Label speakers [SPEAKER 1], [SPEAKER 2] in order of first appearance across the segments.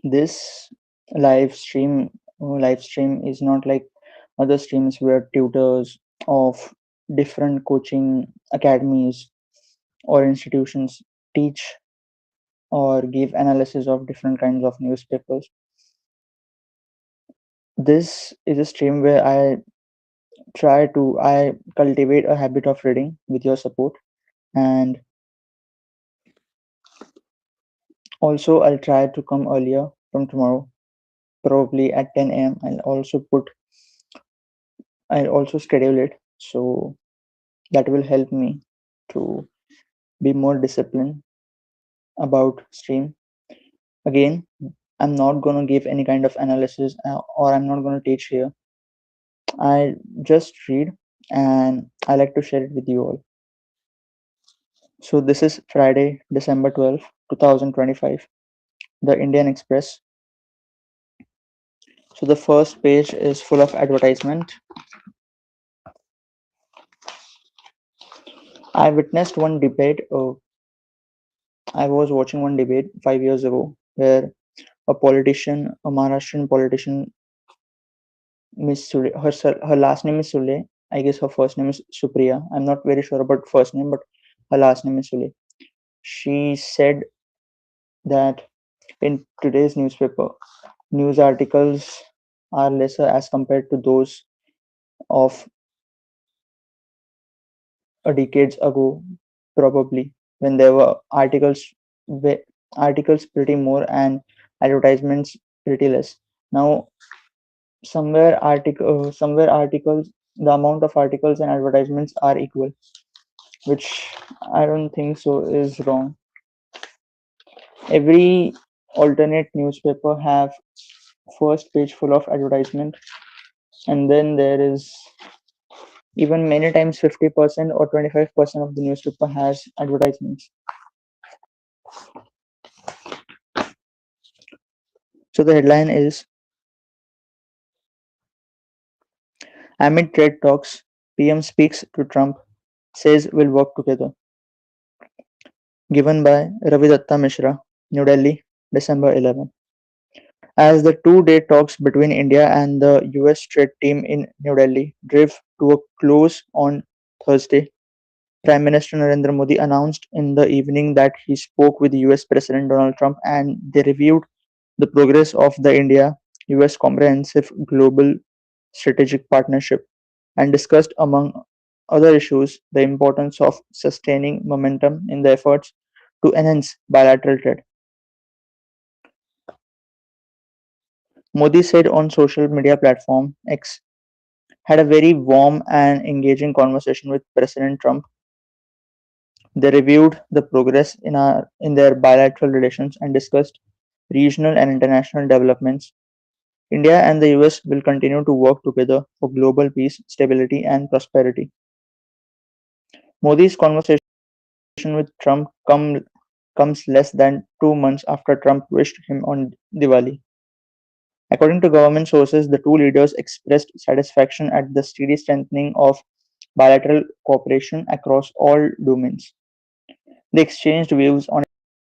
[SPEAKER 1] This live stream is not like other streams where tutors of different coaching academies or institutions teach or give analysis of different kinds of newspapers. This is a stream where I cultivate a habit of reading with your support, and also I'll try to come earlier from tomorrow, probably at 10 a.m. I'll also schedule it so that will help me to be more disciplined about stream. Again, I'm not going to give any kind of analysis, or I'm not going to teach here. I just read and I like to share it with you all. So this is Friday, December 12th, 2025, the Indian Express. So the first page is full of advertisement. I witnessed one debate. I was watching one debate 5 years ago where a Maharashtrian politician, Miss Sule, her last name is Sule. I guess her first name is Supriya. I'm not very sure about first name, but her last name is Sule. She said that in today's newspaper, news articles are lesser as compared to those of a decades ago, probably when there were articles pretty more and advertisements pretty less. Now, somewhere articles, the amount of articles and advertisements are equal, which I don't think so is wrong. Every alternate newspaper have first page full of advertisement, and then there is even many times 50% or 25% of the newspaper has advertisements. So the headline is Amid trade talks, PM speaks to Trump, says we'll work together. Given by Ravi Datta Mishra, New Delhi, December 11. As the two-day talks between India and the US trade team in New Delhi drove to a close on Thursday, Prime Minister Narendra Modi announced in the evening that he spoke with US President Donald Trump and they reviewed the progress of the India US Comprehensive Global Strategic Partnership and discussed, among other issues, the importance of sustaining momentum in the efforts to enhance bilateral trade. Modi said on social media platform X had a very warm and engaging conversation with President Trump. They reviewed the progress in their bilateral relations and discussed regional and international developments. India and the US will continue to work together for global peace, stability, and prosperity. Modi's conversation with Trump comes less than 2 months after Trump wished him on Diwali. According to government sources, the two leaders expressed satisfaction at the steady strengthening of bilateral cooperation across all domains. They exchanged views on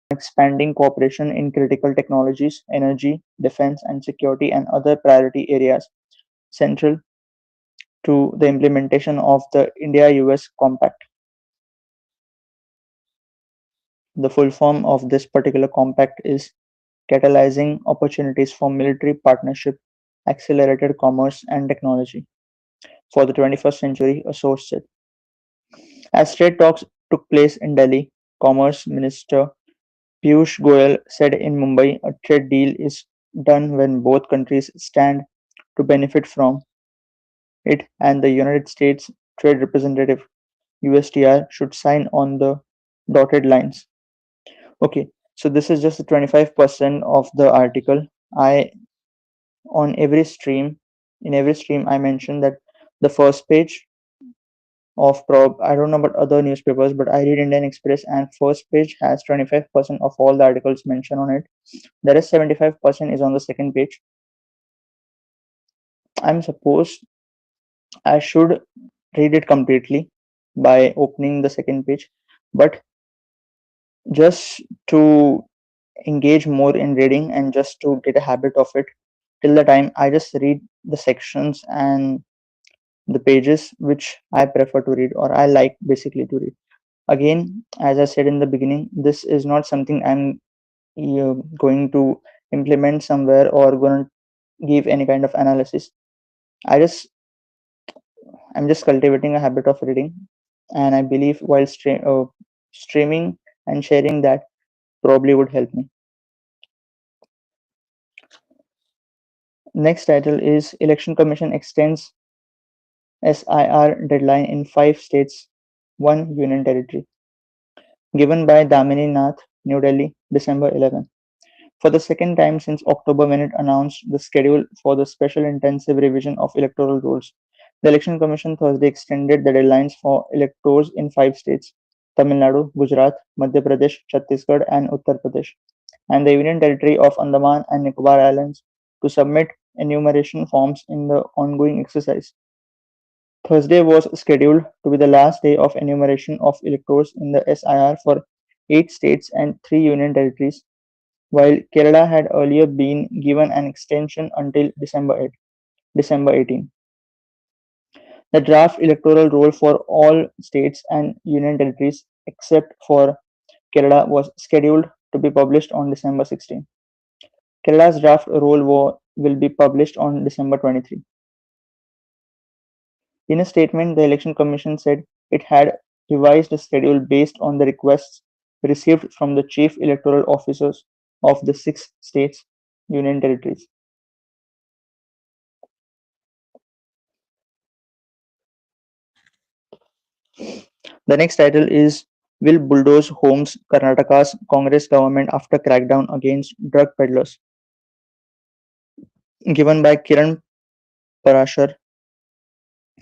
[SPEAKER 1] expanding cooperation in critical technologies, energy, defense and security, and other priority areas central to the implementation of the India US Compact. The full form of this particular compact is Catalyzing Opportunities for Military Partnership, Accelerated Commerce and Technology for the 21st Century, a source said. As trade talks took place in Delhi, Commerce Minister Piyush Goyal said in Mumbai, a trade deal is done when both countries stand to benefit from it, and the United States Trade Representative USTR should sign on the dotted lines. Okay, so this is just the 25% of the article. I on every stream in every stream I mentioned that the first page of prob I don't know about other newspapers, but I read Indian Express and first page has 25% of all the articles mentioned on it. The rest 75% is on the second page. I'm supposed I should read it completely by opening the second page, but just to engage more in reading and just to get a habit of it. Till the time I just read the sections and the pages which I prefer to read or I like basically to read. Again, as I said in the beginning, this is not something I'm going to implement somewhere or going to give any kind of analysis. I just I'm just cultivating a habit of reading, and I believe while streaming and sharing that probably would help me. Next title is Election Commission extends SIR deadline in 5 states, 1 union territory. Given by Damini Nath, New Delhi, December 11. For the second time since October when it announced the schedule for the special intensive revision of electoral rules, the Election Commission Thursday extended the deadlines for electors in 5 states: Tamil Nadu, Gujarat, Madhya Pradesh, Chhattisgarh, and Uttar Pradesh, and the Union Territory of Andaman and Nicobar Islands to submit enumeration forms in the ongoing exercise. Thursday was scheduled to be the last day of enumeration of electors in the SIR for 8 states and 3 union territories, while Kerala had earlier been given an extension until December 18. The draft electoral roll for all states and union territories except for Kerala was scheduled to be published on December 16. Kerala's draft will be published on December 23. In a statement, the Election Commission said it had revised the schedule based on the requests received from the chief electoral officers of the 6 states union territories. The next title is Will Bulldoze Homes Karnataka's Congress Government After Crackdown Against Drug Peddlers? Given by Kiran Parashar,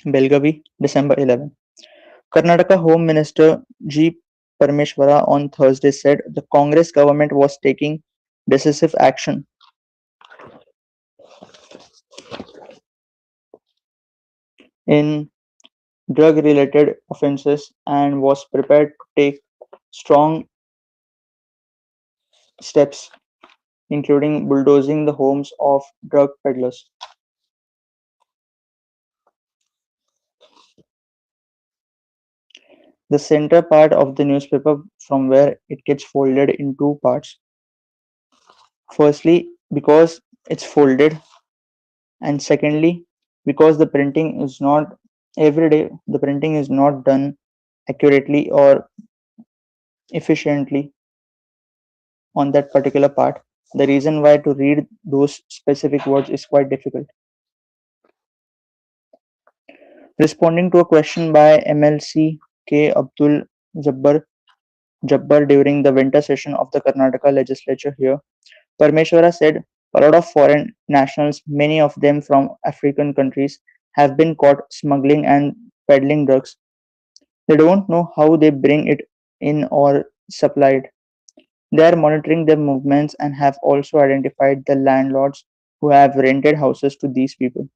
[SPEAKER 1] Belgavi, December 11. Karnataka Home Minister G. Parmeshwara on Thursday said the Congress government was taking decisive action in drug related offences and was prepared to take strong steps, including bulldozing the homes of drug peddlers. The center part of the newspaper from where it gets folded in two parts. Firstly, because it's folded, and secondly, because the printing is not done accurately or efficiently on that particular part. The reason why to read those specific words is quite difficult. Responding to a question by MLC K. Abdul Jabbar Jabbar during the winter session of the Karnataka legislature here, Parmeshwara said a lot of foreign nationals, many of them from African countries, have been caught smuggling and peddling drugs. They don't know how they bring it in or supply it. They are monitoring their movements and have also identified the landlords who have rented houses to these people.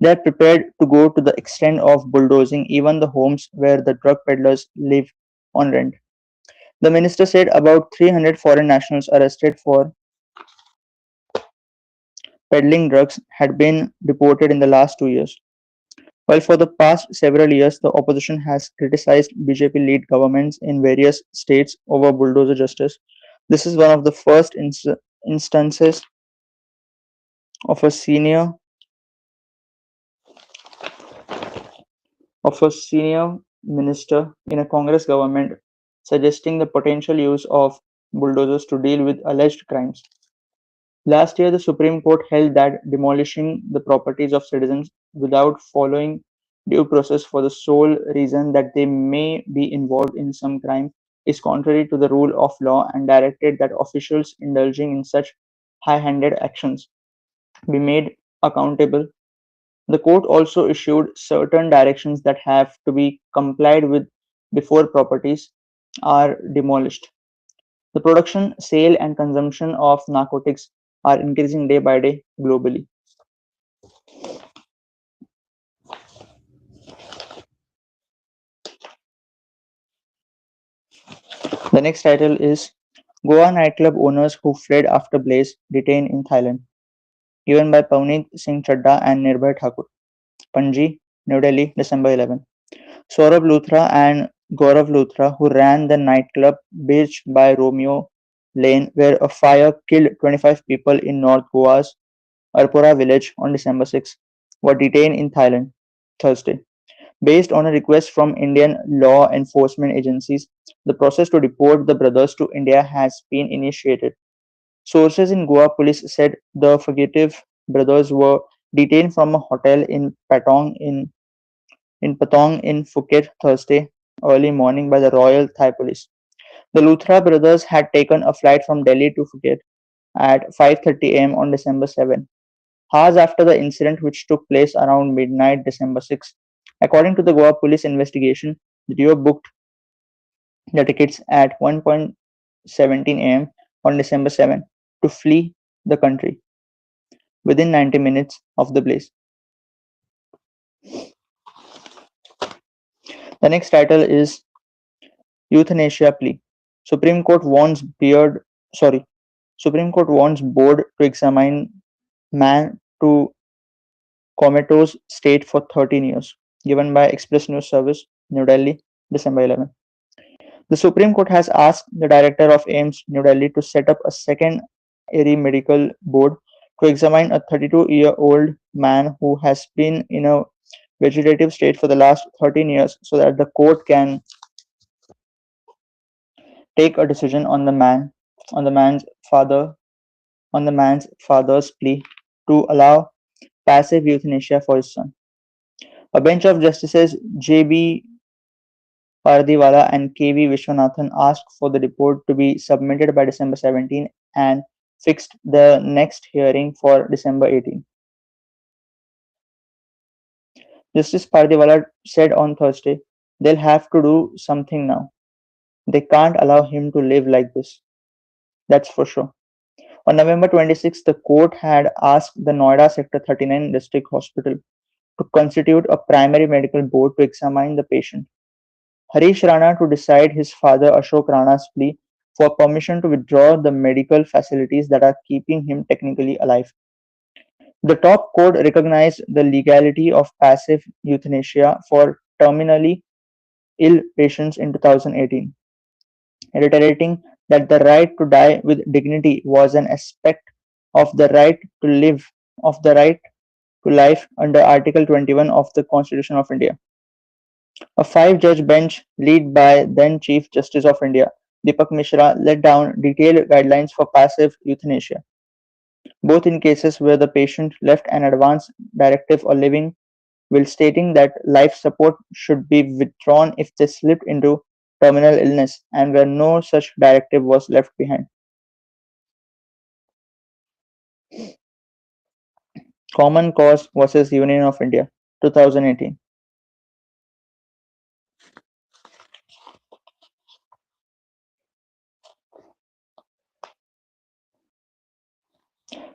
[SPEAKER 1] They are prepared to go to the extent of bulldozing even the homes where the drug peddlers live on rent. The minister said about 300 foreign nationals arrested for peddling drugs had been deported in the last 2 years. While for the past several years the opposition has criticized BJP led governments in various states over bulldozer justice, this is one of the first instances of a senior minister in a Congress government suggesting the potential use of bulldozers to deal with alleged crimes. Last year, the Supreme Court held that demolishing the properties of citizens without following due process for the sole reason that they may be involved in some crime is contrary to the rule of law and directed that officials indulging in such high-handed actions be made accountable. The court also issued certain directions that have to be complied with before properties are demolished. The production, sale, and consumption of narcotics are increasing day by day globally. The next title is Goa nightclub owners who fled after blaze detained in Thailand. Given by Pavneet Singh Chadda and Nirbhay Thakur. Panji, New Delhi, December 11. Saurabh Luthra and Gaurav Luthra, who ran the nightclub based by Romeo Lane, where a fire killed 25 people in North Goa's Arpora village on December 6, were detained in Thailand Thursday. Based on a request from Indian law enforcement agencies, the process to deport the brothers to India has been initiated. Sources in Goa police said the fugitive brothers were detained from a hotel in Patong in Phuket Thursday early morning by the Royal Thai Police. The Luthra brothers had taken a flight from Delhi to Phuket at 5:30 a.m. on December 7, hours after the incident which took place around midnight December 6. According to the Goa police investigation, the duo booked the tickets at 1:17 a.m. on December 7 to flee the country within 90 minutes of the blaze. The next title is Euthanasia Plea. Supreme Court warns Beard sorry, Supreme Court warns board to examine man to comatose state for 13 years. Given by Express News Service, New Delhi, December 11. The Supreme Court has asked the director of AIMS, New Delhi, to set up a second ARI medical board to examine a 32-year-old man who has been in a vegetative state for the last 13 years so that the court can take a decision on the man's father on the man's father's plea to allow passive euthanasia for his son. A bench of Justices J.B. Pardiwala and K.V. Vishwanathan asked for the report to be submitted by December 17 and fixed the next hearing for December 18. Justice Pardiwala said on Thursday, they'll have to do something now. They can't allow him to live like this. That's for sure. On November 26, the court had asked the Noida Sector 39 District Hospital to constitute a primary medical board to examine the patient. Harish Rana to decide his father Ashok Rana's plea for permission to withdraw the medical facilities that are keeping him technically alive. The top court recognized the legality of passive euthanasia for terminally ill patients in 2018, reiterating that the right to die with dignity was an aspect of the right to live of the right to life under Article 21 of the Constitution of India. A five-judge bench led by then Chief Justice of India, Deepak Mishra, laid down detailed guidelines for passive euthanasia, both in cases where the patient left an advance directive or living will, stating that life support should be withdrawn if they slipped into terminal illness and where no such directive was left behind. Common Cause versus Union of India, 2018.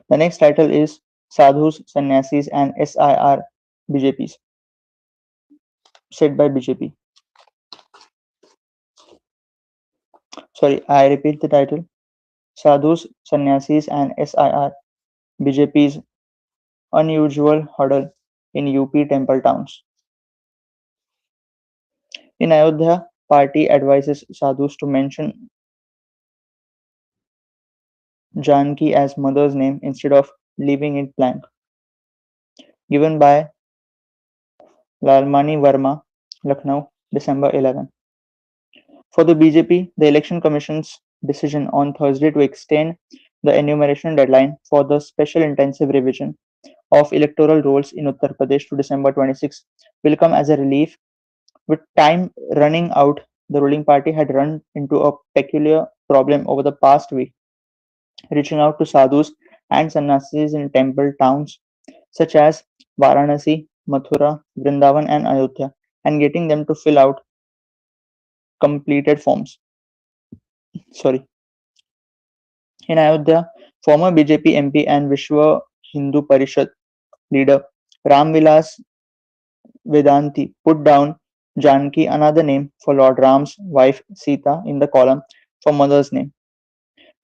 [SPEAKER 1] The next title is Sadhus, Sannyasis and SIR BJPs, said by BJP. Sorry, I repeat the title. Sadhus, Sannyasis and SIR BJP's unusual hurdle in UP temple towns. In Ayodhya, party advises sadhus to mention Janki as mother's name instead of leaving it blank. Given by Lalmani Verma, Lucknow, December 11. For the BJP, the Election Commission's decision on Thursday to extend the enumeration deadline for the special intensive revision of electoral rolls in Uttar Pradesh to December 26 will come as a relief. With time running out, the ruling party had run into a peculiar problem over the past week, reaching out to sadhus and sannyasis in temple towns such as Varanasi, Mathura, Vrindavan, and Ayodhya, and getting them to fill out completed forms. Sorry. In Ayodhya, former BJP MP and Vishwa Hindu Parishad leader Ram Vilas Vedanti put down Janki, another name for Lord Ram's wife Sita, in the column for mother's name.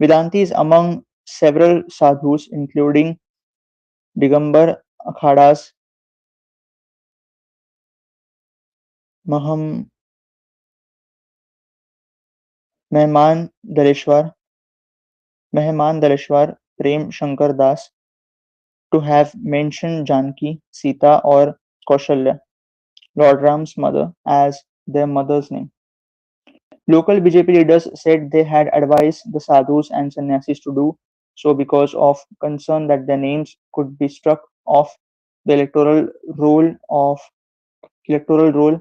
[SPEAKER 1] Vedanti is among several sadhus, including Digambar Akhadas, Maham, Mehman Daleshwar, Mehman Daleshwar, Prem Shankar Das, to have mentioned Janki, Sita, or Kaushalya, Lord Ram's mother, as their mother's name. Local BJP leaders said they had advised the sadhus and sannyasis to do so because of concern that their names could be struck off the roll of electoral roll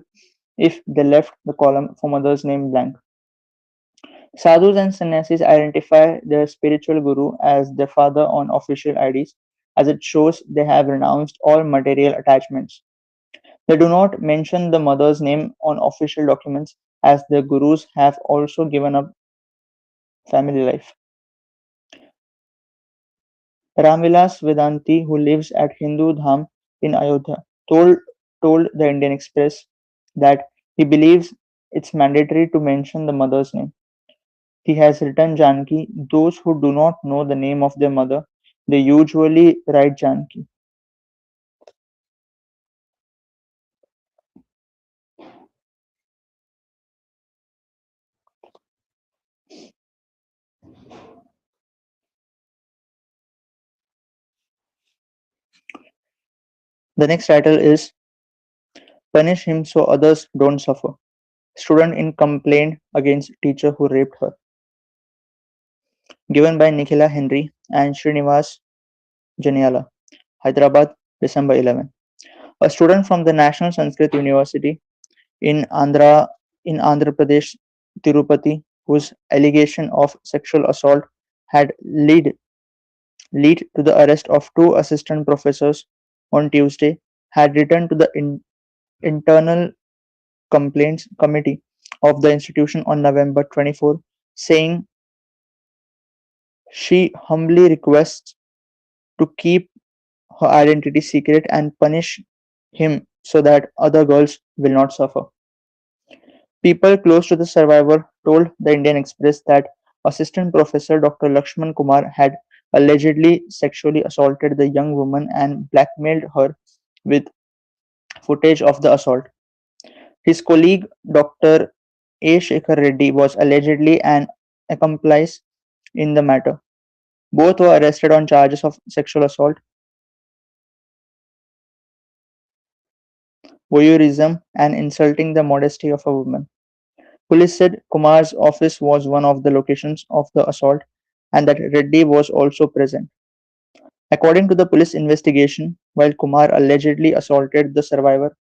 [SPEAKER 1] if they left the column for mother's name blank. Sadhus and sannyasis identify their spiritual guru as their father on official IDs, as it shows they have renounced all material attachments. They do not mention the mother's name on official documents, as their gurus have also given up family life. Ramvilas Vedanti, who lives at Hindu Dham in Ayodhya, told the Indian Express that he believes it's mandatory to mention the mother's name. He has written Janki. Those who do not know the name of their mother, they usually write Janki. The next title is Punish Him So Others Don't Suffer. Student in complaint against teacher who raped her. Given by Nikhila Henry and Srinivas Janiala, Hyderabad, December 11. A student from the National Sanskrit University in Andhra Pradesh, Tirupati, whose allegation of sexual assault had lead to the arrest of two assistant professors on Tuesday, had written to the internal complaints committee of the institution on November 24, saying she humbly requests to keep her identity secret and punish him so that other girls will not suffer. People close to the survivor told the Indian Express that Assistant Professor Dr. Lakshman Kumar had allegedly sexually assaulted the young woman and blackmailed her with footage of the assault. His colleague Dr. A. Shekhar Reddy was allegedly an accomplice in the matter. Both were arrested on charges of sexual assault, voyeurism, and insulting the modesty of a woman. Police said Kumar's office was one of the locations of the assault and that Reddy was also present. According to the police investigation, while Kumar allegedly assaulted the survivor,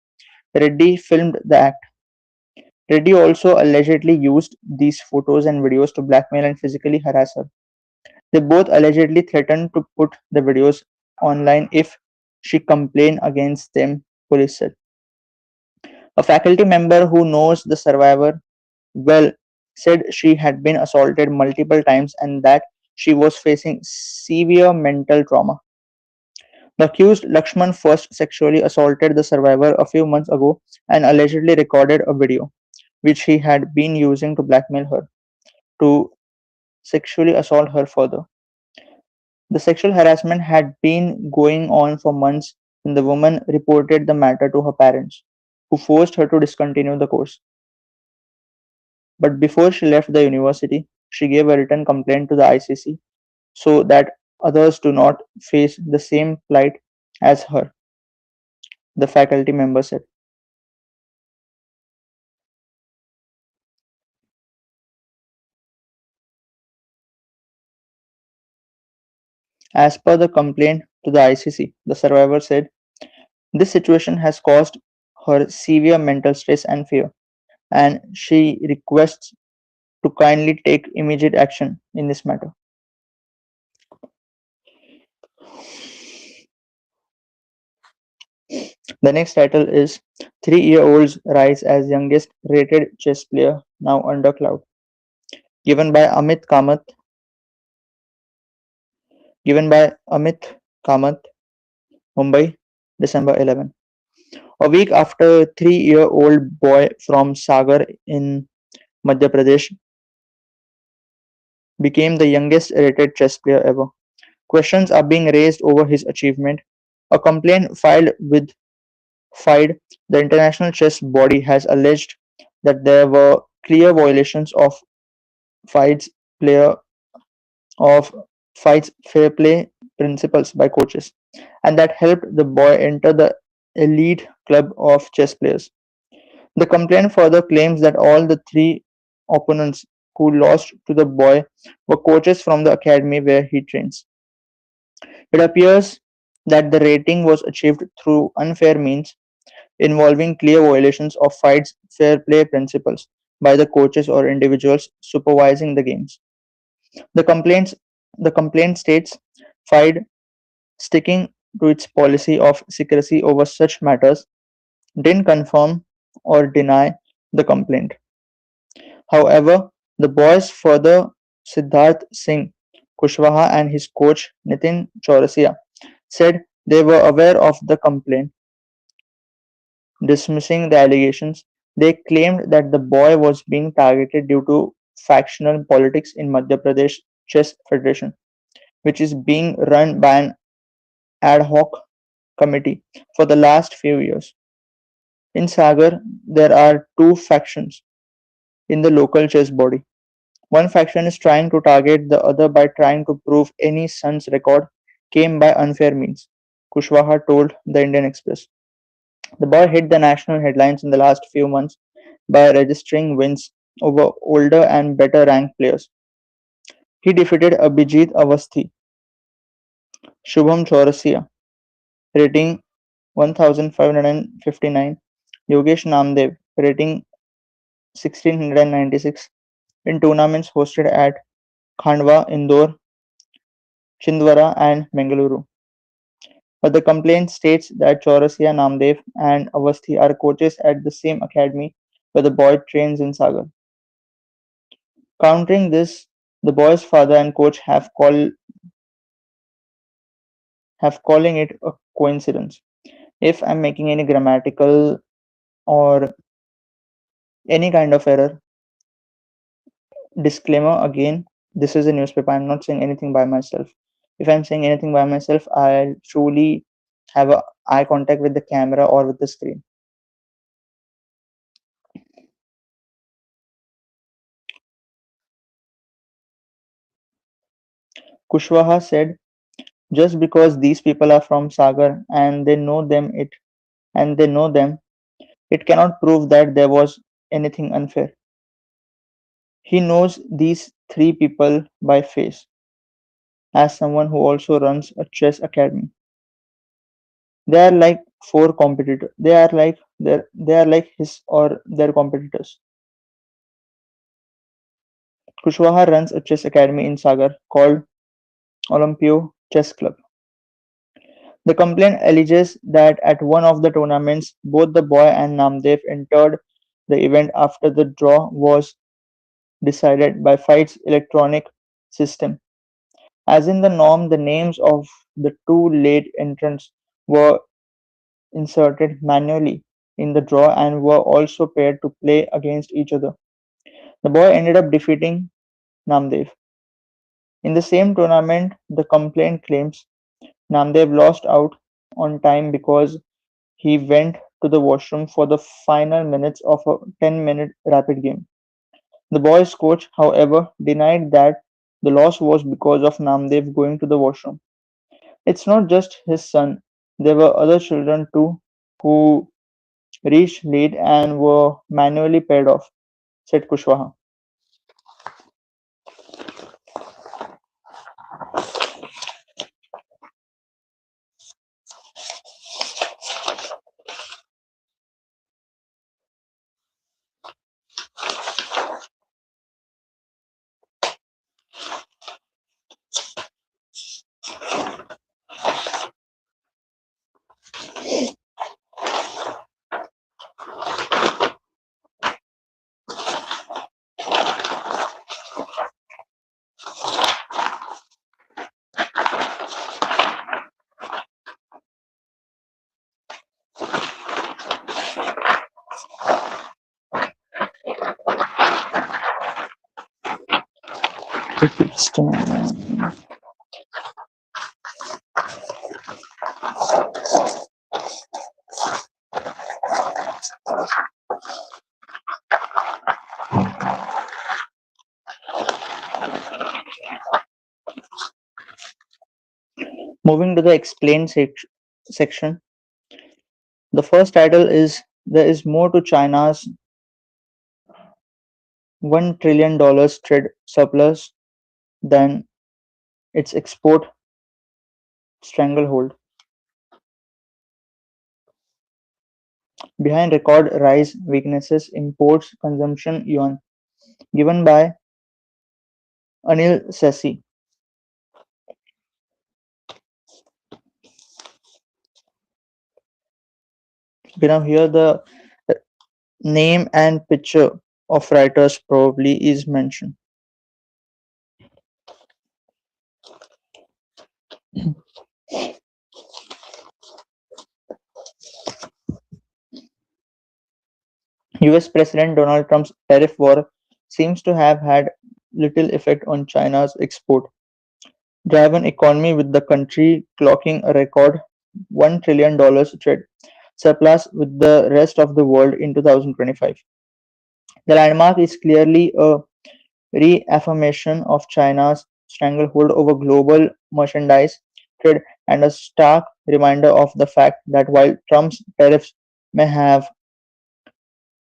[SPEAKER 1] Reddy filmed the act. Reddy also allegedly used these photos and videos to blackmail and physically harass her. They both allegedly threatened to put the videos online if she complained against them, police said. A faculty member who knows the survivor well said she had been assaulted multiple times and that she was facing severe mental trauma. The accused Lakshman first sexually assaulted the survivor a few months ago and allegedly recorded a video, which he had been using to blackmail her, to sexually assault her further. The sexual harassment had been going on for months when the woman reported the matter to her parents, who forced her to discontinue the course. But before she left the university, she gave a written complaint to the ICC so that others do not face the same plight as her, the faculty member said. As per the complaint to the ICC, the survivor said this situation has caused her severe mental stress and fear, and she requests to kindly take immediate action in this matter. The next title is 3-year-old's rise as youngest rated chess player now under cloud. Given by Amit Kamath, given by Amit Kamath, Mumbai, December 11. A week after a 3-year-old boy from Sagar in Madhya Pradesh became the youngest rated chess player ever. Questions are being raised over his achievement. A complaint filed the International Chess Body has alleged that there were clear violations FIDE's player of FIDE's fair play principles by coaches, and that helped the boy enter the elite club of chess players. The complaint further claims that all the three opponents who lost to the boy were coaches from the academy where he trains. It appears that the rating was achieved through unfair means involving clear violations of FIDE's fair play principles by the coaches or individuals supervising the games. The complaints the complaint states FIDE, sticking to its policy of secrecy over such matters, didn't confirm or deny the complaint. However, the boys' father Siddharth Singh Kushwaha and his coach Nitin Chaurasia said they were aware of the complaint. Dismissing the allegations, they claimed that the boy was being targeted due to factional politics in Madhya Pradesh Chess Federation, which is being run by an ad hoc committee for the last few years. In Sagar, there are two factions in the local chess body. One faction is trying to target the other by trying to prove any son's record came by unfair means, Kushwaha told the Indian Express. The boy hit the national headlines in the last few months by registering wins over older and better ranked players. He defeated Abhijit Avasthi, Shubham Chaurasia, rating 1559, Yogesh Namdev, rating 1696, in tournaments hosted at Khandwa, Indore, Chhindwara, and Bengaluru. But the complaint states that Chaurasia, Namdev, and Avasthi are coaches at the same academy where the boy trains in Sagar. Countering this, the boy's father and coach have calling it a coincidence. If I'm making any grammatical or any kind of error, disclaimer again, this is a newspaper. I'm not saying anything by myself. If I'm saying anything by myself, I'll truly have a eye contact with the camera or with the screen. Kushwaha said, just because these people are from Sagar and they know them, it cannot prove that there was anything unfair. He knows these three people by face, as someone who also runs a chess academy. They are like four competitors. They are like his or their competitors. Kushwaha runs a chess academy in Sagar called Olympio Chess Club. The complaint alleges that at one of the tournaments, both the boy and Namdev entered the event after the draw was decided by FIDE's electronic system. As in the norm, the names of the two late entrants were inserted manually in the draw and were also paired to play against each other. The boy ended up defeating Namdev. In the same tournament, the complaint claims Namdev lost out on time because he went to the washroom for the final minutes of a 10-minute rapid game. The boys' coach, however, denied that the loss was because of Namdev going to the washroom. It's not just his son, there were other children too who reached late and were manually paired off, said Kushwaha. Just a moment. Moving to the section, the first title is There is more to China's $1 trillion trade surplus than its export stranglehold. Behind record rise weaknesses imports consumption yuan, given by Anil Sesi. You know here the name and picture of writers probably is mentioned. US President Donald Trump's tariff war seems to have had little effect on China's export driven economy, with the country clocking a record $1 trillion trade surplus with the rest of the world in 2025. The landmark is clearly a reaffirmation of China's stranglehold over global merchandise trade and a stark reminder of the fact that while Trump's tariffs may have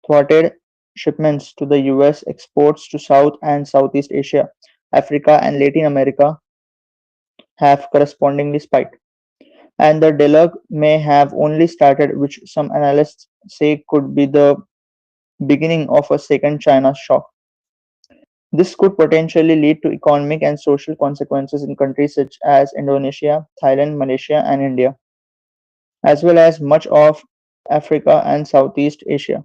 [SPEAKER 1] thwarted shipments to the US, exports to South and Southeast Asia, Africa, and Latin America have correspondingly spiked. And the dialogue may have only started, which some analysts say could be the beginning of a second China shock. This could potentially lead to economic and social consequences in countries such as Indonesia, Thailand, Malaysia, and India, as well as much of Africa and Southeast Asia.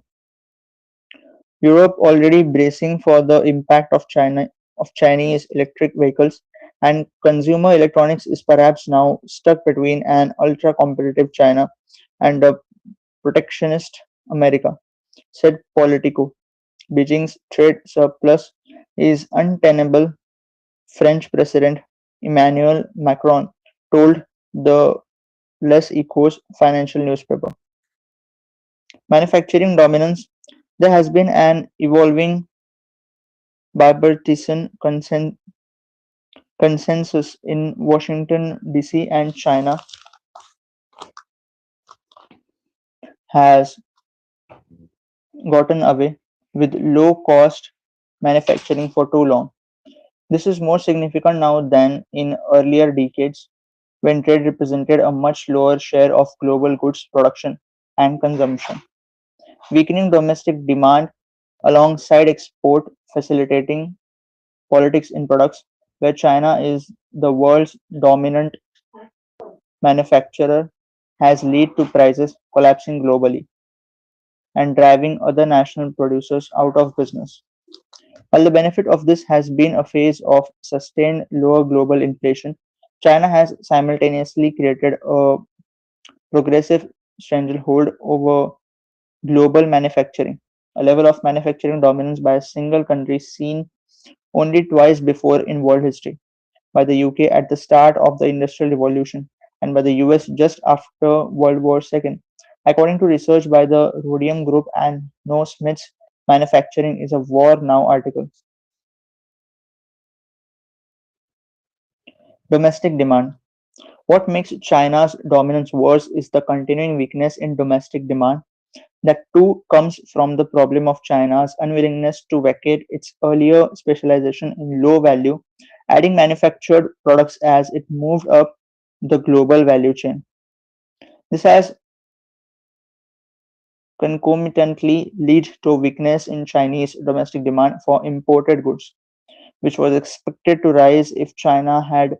[SPEAKER 1] Europe, already bracing for the impact of Chinese electric vehicles and consumer electronics, is perhaps now stuck between an ultra-competitive China and a protectionist America, said Politico. Beijing's trade surplus is untenable, French President Emmanuel Macron told the Les Echos financial newspaper. Manufacturing dominance. There has been an evolving bipartisan consensus in Washington, D.C., and China has gotten away with low cost manufacturing for too long. This is more significant now than in earlier decades when trade represented a much lower share of global goods production and consumption. Weakening domestic demand alongside export facilitating politics in products where China is the world's dominant manufacturer has led to prices collapsing globally and driving other national producers out of business. While the benefit of this has been a phase of sustained lower global inflation, China has simultaneously created a progressive stranglehold over global manufacturing, a level of manufacturing dominance by a single country seen only twice before in world history, by the UK at the start of the Industrial Revolution and by the US just after World War II. According to research by the Rhodium Group and No Smith's Manufacturing is a War Now article. Domestic demand. What makes China's dominance worse is the continuing weakness in domestic demand. That too comes from the problem of China's unwillingness to vacate its earlier specialization in low value, adding manufactured products as it moved up the global value chain. This has concomitantly led to weakness in Chinese domestic demand for imported goods, which was expected to rise if China had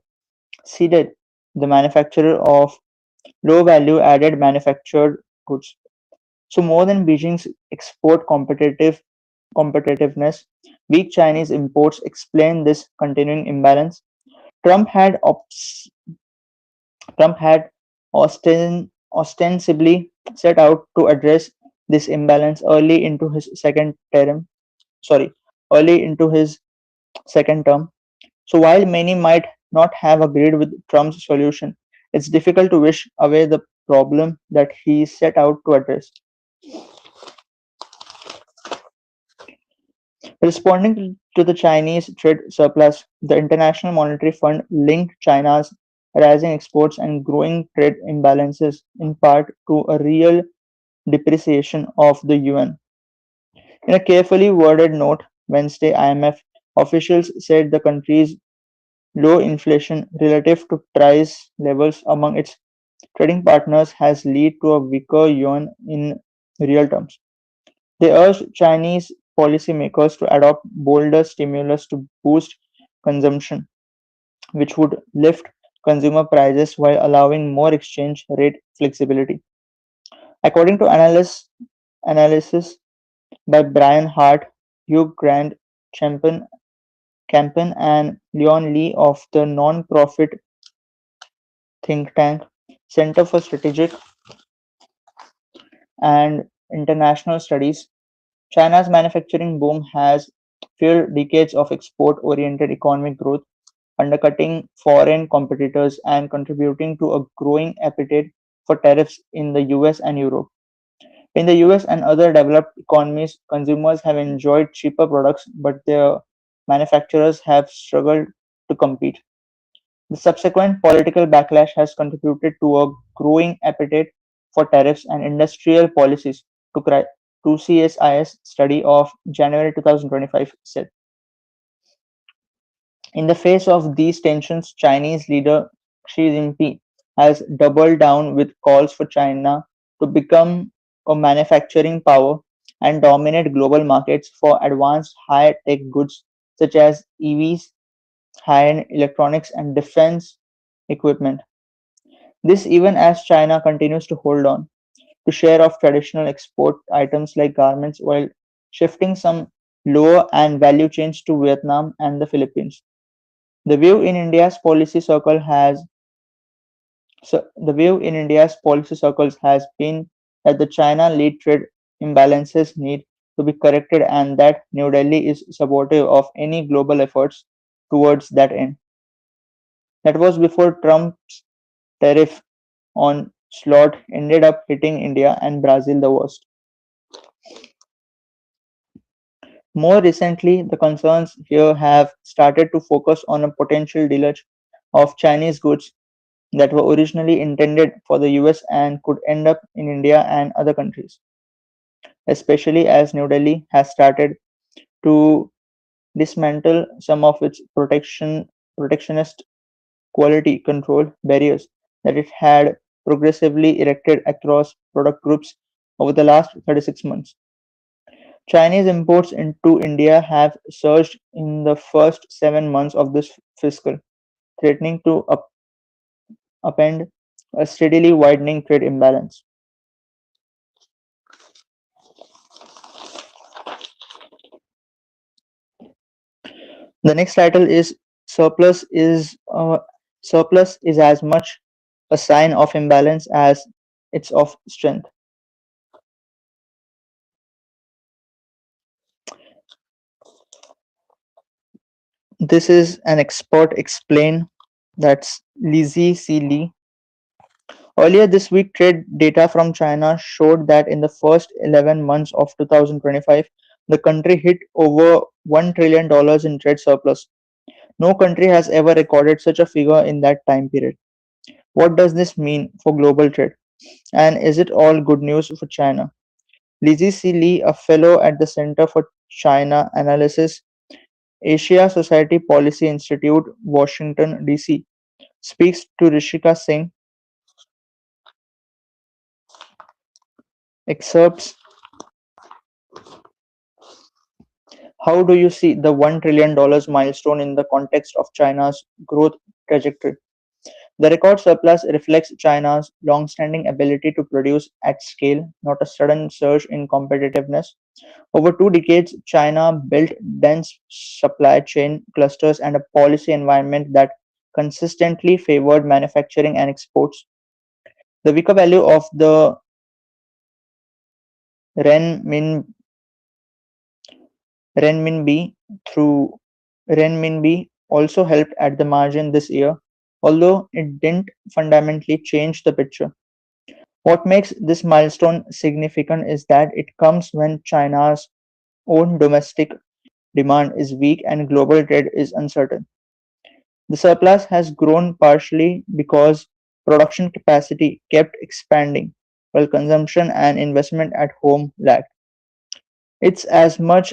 [SPEAKER 1] ceded the manufacture of low value added manufactured goods. So more than Beijing's export competitiveness, weak Chinese imports explain this continuing imbalance. Trump had ops, Trump had ostensibly set out to address this imbalance sorry, early into his second term. So while many might not have agreed with Trump's solution, it's difficult to wish away the problem that he set out to address. Responding to the Chinese trade surplus, the International Monetary Fund linked China's rising exports and growing trade imbalances in part to a real depreciation of the yuan. In a carefully worded note, Wednesday, IMF officials said the country's low inflation relative to price levels among its trading partners has led to a weaker yuan in real terms. They urged Chinese policymakers to adopt bolder stimulus to boost consumption, which would lift consumer prices while allowing more exchange rate flexibility. According to analysis by Brian Hart, Hugh Grant, Champion, Campion, and Leon Lee of the non-profit think tank Center for Strategic and International Studies, China's manufacturing boom has fueled decades of export-oriented economic growth, undercutting foreign competitors and contributing to a growing appetite for tariffs in the US and Europe. In the US and other developed economies, consumers have enjoyed cheaper products, but their manufacturers have struggled to compete. The subsequent political backlash has contributed to a growing appetite for tariffs and industrial policies, to, to CSIS study of January 2025 said. In the face of these tensions, Chinese leader Xi Jinping has doubled down with calls for China to become a manufacturing power and dominate global markets for advanced high-tech goods such as EVs, high-end electronics, and defense equipment. This even as China continues to hold on to share of traditional export items like garments while shifting some lower and value chains to Vietnam and the Philippines. The view in India's policy circle has the view in India's policy circles has been that the China-led trade imbalances need to be corrected and that New Delhi is supportive of any global efforts towards that end. That was before Trump's tariff on slot ended up hitting India and Brazil the worst. More recently, the concerns here have started to focus on a potential deluge of Chinese goods that were originally intended for the US and could end up in India and other countries, especially as New Delhi has started to dismantle some of its protectionist quality control barriers that it had progressively erected across product groups over the last 36 months. Chinese imports into India have surged in the first 7 months of this fiscal, threatening to upend a steadily widening trade imbalance. The next title is surplus is surplus is as much a sign of imbalance as it's of strength. This is an expert explain. That's Lizzie C. Lee. Earlier this week, trade data from China showed that in the first 11 months of 2025, the country hit over $1 trillion in trade surplus. No country has ever recorded such a figure in that time period. What does this mean for global trade? And is it all good news for China? Lizzie C. Lee, a fellow at the Center for China Analysis, Asia Society Policy Institute, Washington, D.C., speaks to Rishika Singh, excerpts. How do you see the $1 trillion milestone in the context of China's growth trajectory? The record surplus reflects China's long-standing ability to produce at scale, not a sudden surge in competitiveness. Over 2 decades, China built dense supply chain clusters and a policy environment that consistently favored manufacturing and exports. The weaker value of the renmin renminbi through renminbi also helped at the margin this year, although it didn't fundamentally change the picture. What makes this milestone significant is that it comes when China's own domestic demand is weak and global trade is uncertain. The surplus has grown partially because production capacity kept expanding, while consumption and investment at home lagged. It's as much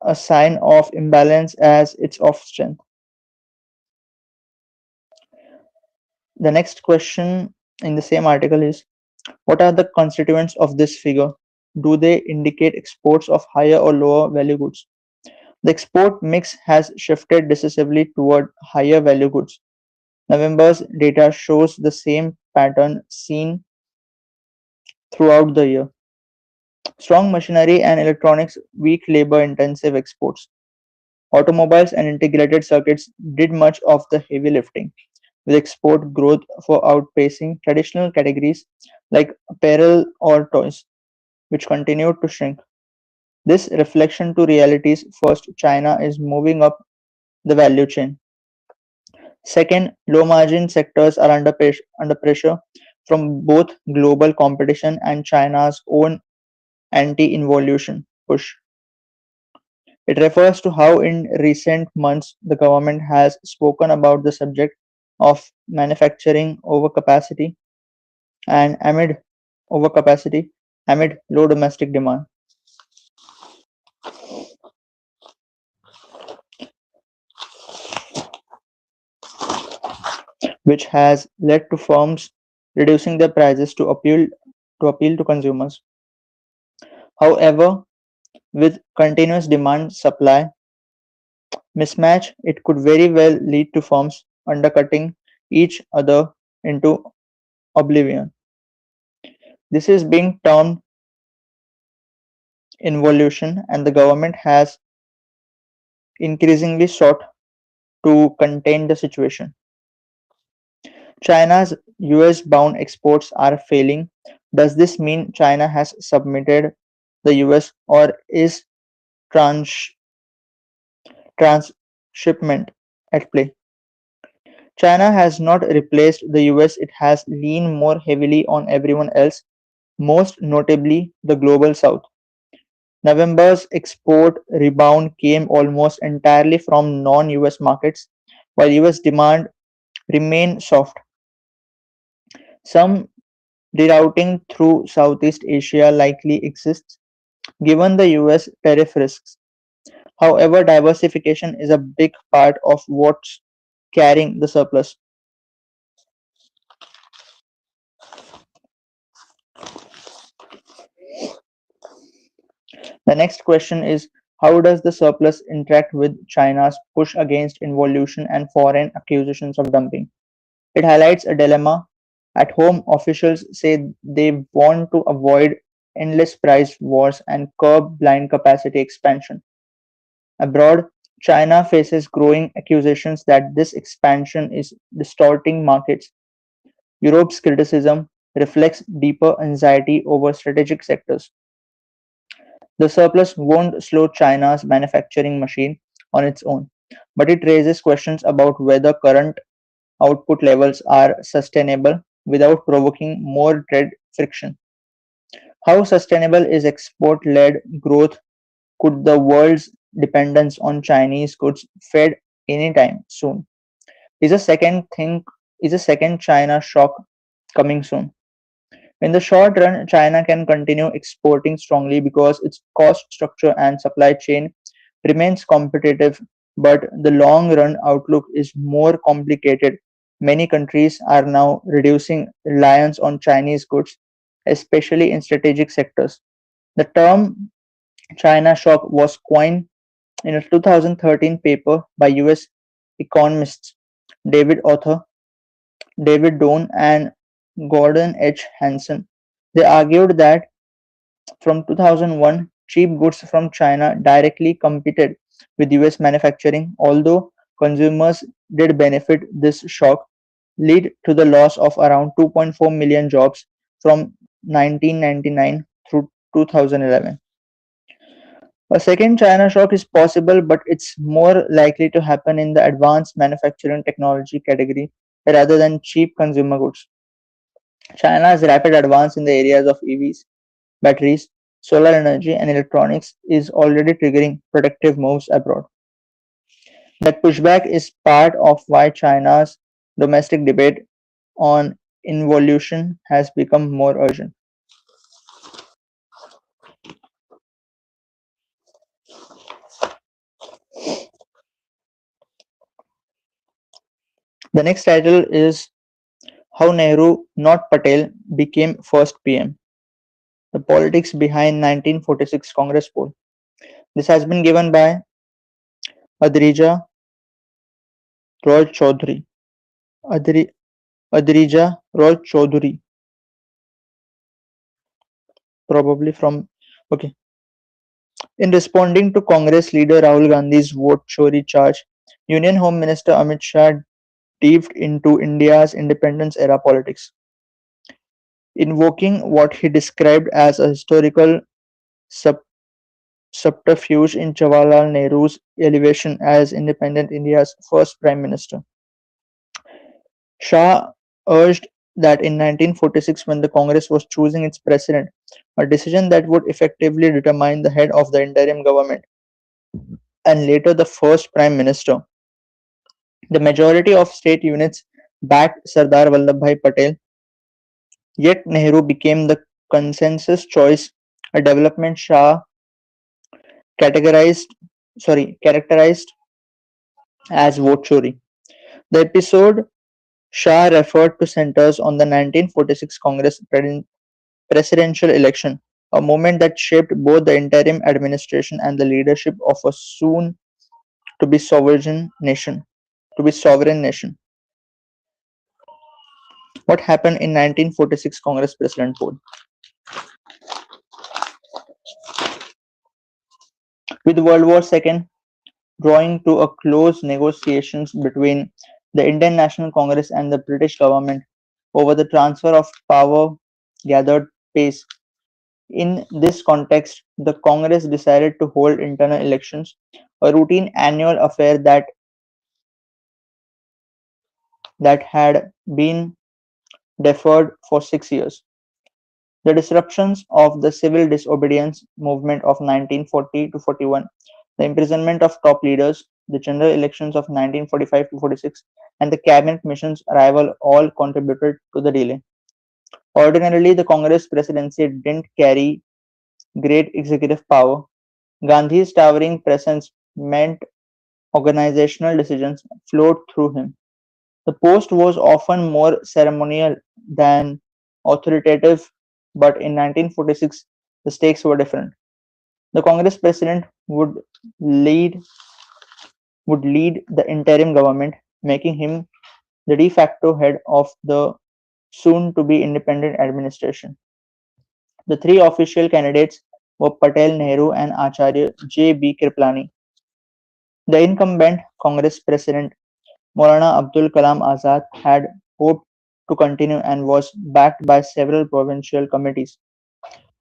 [SPEAKER 1] a sign of imbalance as it's of strength. The next question in the same article is: what are the constituents of this figure? Do they indicate exports of higher or lower value goods? The export mix has shifted decisively toward higher value goods. November's data shows the same pattern seen throughout the year. Strong machinery and electronics, weak labor intensive exports. Automobiles and integrated circuits did much of the heavy lifting, with export growth for outpacing traditional categories like apparel or toys, which continued to shrink. This reflection to realities: first, China is moving up the value chain. Second, low margin sectors are under pressure from both global competition and China's own anti involution push. It refers to how, in recent months, the government has spoken about the subject of manufacturing and overcapacity amid low domestic demand, which has led to firms reducing their prices to appeal to consumers. However, with continuous demand supply mismatch, it could very well lead to firms undercutting each other into oblivion. This is being termed involution, and the government has increasingly sought to contain the situation. China's US bound exports are failing. Does this mean China has submitted the US, or is trans- transshipment at play? China has not replaced the US, it has leaned more heavily on everyone else, most notably the global south. November's export rebound came almost entirely from non US markets, while US demand remained soft. Some rerouting through Southeast Asia likely exists, given the US tariff risks. However, diversification is a big part of what's carrying the surplus. The next question is: how does the surplus interact with China's push against involution and foreign accusations of dumping? It highlights a dilemma. At home, officials say they want to avoid endless price wars and curb blind capacity expansion. Abroad, China faces growing accusations that this expansion is distorting markets. Europe's criticism reflects deeper anxiety over strategic sectors. The surplus won't slow China's manufacturing machine on its own, but it raises questions about whether current output levels are sustainable without provoking more trade friction. How sustainable is export led growth? Could the world's dependence on Chinese goods fade anytime soon? Is a second thing is a second China shock coming soon? In the short run, China can continue exporting strongly because its cost structure and supply chain remains competitive, but the long run outlook is more complicated. Many countries are now reducing reliance on Chinese goods, especially in strategic sectors. The term China shock was coined in a 2013 paper by US economists David Author, David Doan, and Gordon H. Hanson. They argued that from 2001, cheap goods from China directly competed with US manufacturing, although consumers did benefit. This shock led to the loss of around 2.4 million jobs from 1999 through 2011. A second China shock is possible, but it's more likely to happen in the advanced manufacturing technology category rather than cheap consumer goods. China's rapid advance in the areas of EVs, batteries, solar energy, and electronics is already triggering protective moves abroad. That pushback is part of why China's domestic debate on involution has become more urgent. The next title is How Nehru, not Patel, became first PM. The politics behind 1946 Congress poll. This has been given by Adrija Roy Chaudhary. Adri, Adrija Roy Chaudhary, probably from. Okay. In responding to Congress leader Rahul Gandhi's vote chori charge, Union Home Minister Amit Shah dived into India's independence era politics, invoking what he described as a historical sub- subterfuge in Jawaharlal Nehru's elevation as independent India's first prime minister. Shah urged that in 1946, when the Congress was choosing its president, a decision that would effectively determine the head of the interim government and later the first prime minister, the majority of state units backed Sardar Vallabhbhai Patel, yet Nehru became the consensus choice, a development Shah categorized characterized as vote chori. The episode Shah referred to centers on the 1946 Congress presidential election, a moment that shaped both the interim administration and the leadership of a soon to be sovereign nation. To be sovereign nation. What happened in 1946 Congress president poll? With World War II drawing to a close, negotiations between the Indian National Congress and the British government over the transfer of power gathered pace. In this context, the Congress decided to hold internal elections, a routine annual affair that had been deferred for 6 years. The disruptions of the civil disobedience movement of 1940 to 41, the imprisonment of top leaders, the general elections of 1945 to 46, and the cabinet mission's arrival all contributed to the delay. Ordinarily, the Congress presidency didn't carry great executive power. Gandhi's towering presence meant organizational decisions flowed through him. The post was often more ceremonial than authoritative, but in 1946 the stakes were different. The Congress president lead would lead the interim government, making him the de facto head of the soon to be independent administration. The three official candidates were Patel, Nehru, and Acharya J. B. Kriplani. The incumbent Congress president Maulana Abdul Kalam Azad had hoped to continue and was backed by several provincial committees.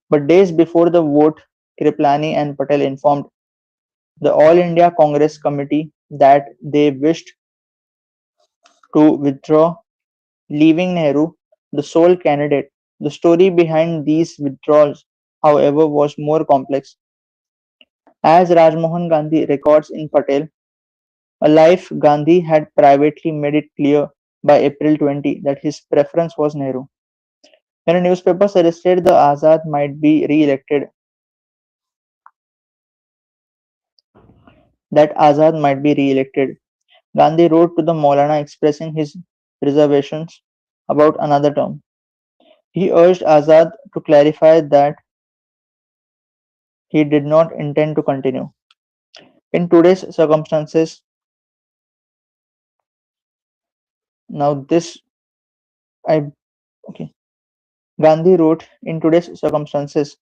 [SPEAKER 1] But days before the vote, Kriplani and Patel informed the All India Congress Committee that they wished to withdraw, leaving Nehru the sole candidate. The story behind these withdrawals, however, was more complex. As Rajmohan Gandhi records in Patel, a life Gandhi had privately made it clear by April 20 that his preference was Nehru. When a newspaper suggested that Azad might be re-elected, Gandhi wrote to the Maulana expressing his reservations about another term. He urged Azad to clarify that he did not intend to continue. In today's circumstances, now this I okay. Gandhi wrote, in today's circumstances,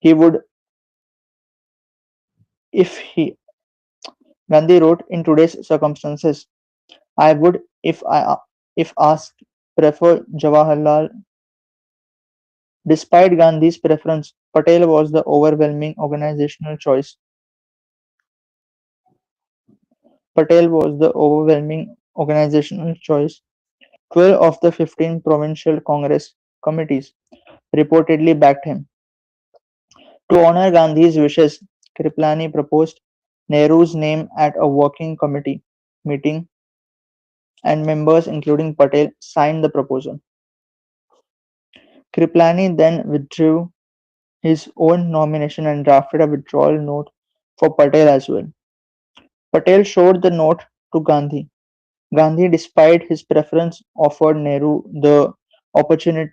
[SPEAKER 1] he would if he Gandhi wrote, in today's circumstances, I would, if asked, prefer Jawaharlal Despite Gandhi's preference, Patel was the Patel was the overwhelming organizational choice. 12 of the 15 provincial Congress committees reportedly backed him. To honor Gandhi's wishes, Kripalani proposed Nehru's name at a working committee meeting, and members, including Patel, signed the proposal. Kripalani then withdrew his own nomination and drafted a withdrawal note for Patel as well. Patel showed the note to Gandhi. Gandhi, despite his preference, offered Nehru the opportunity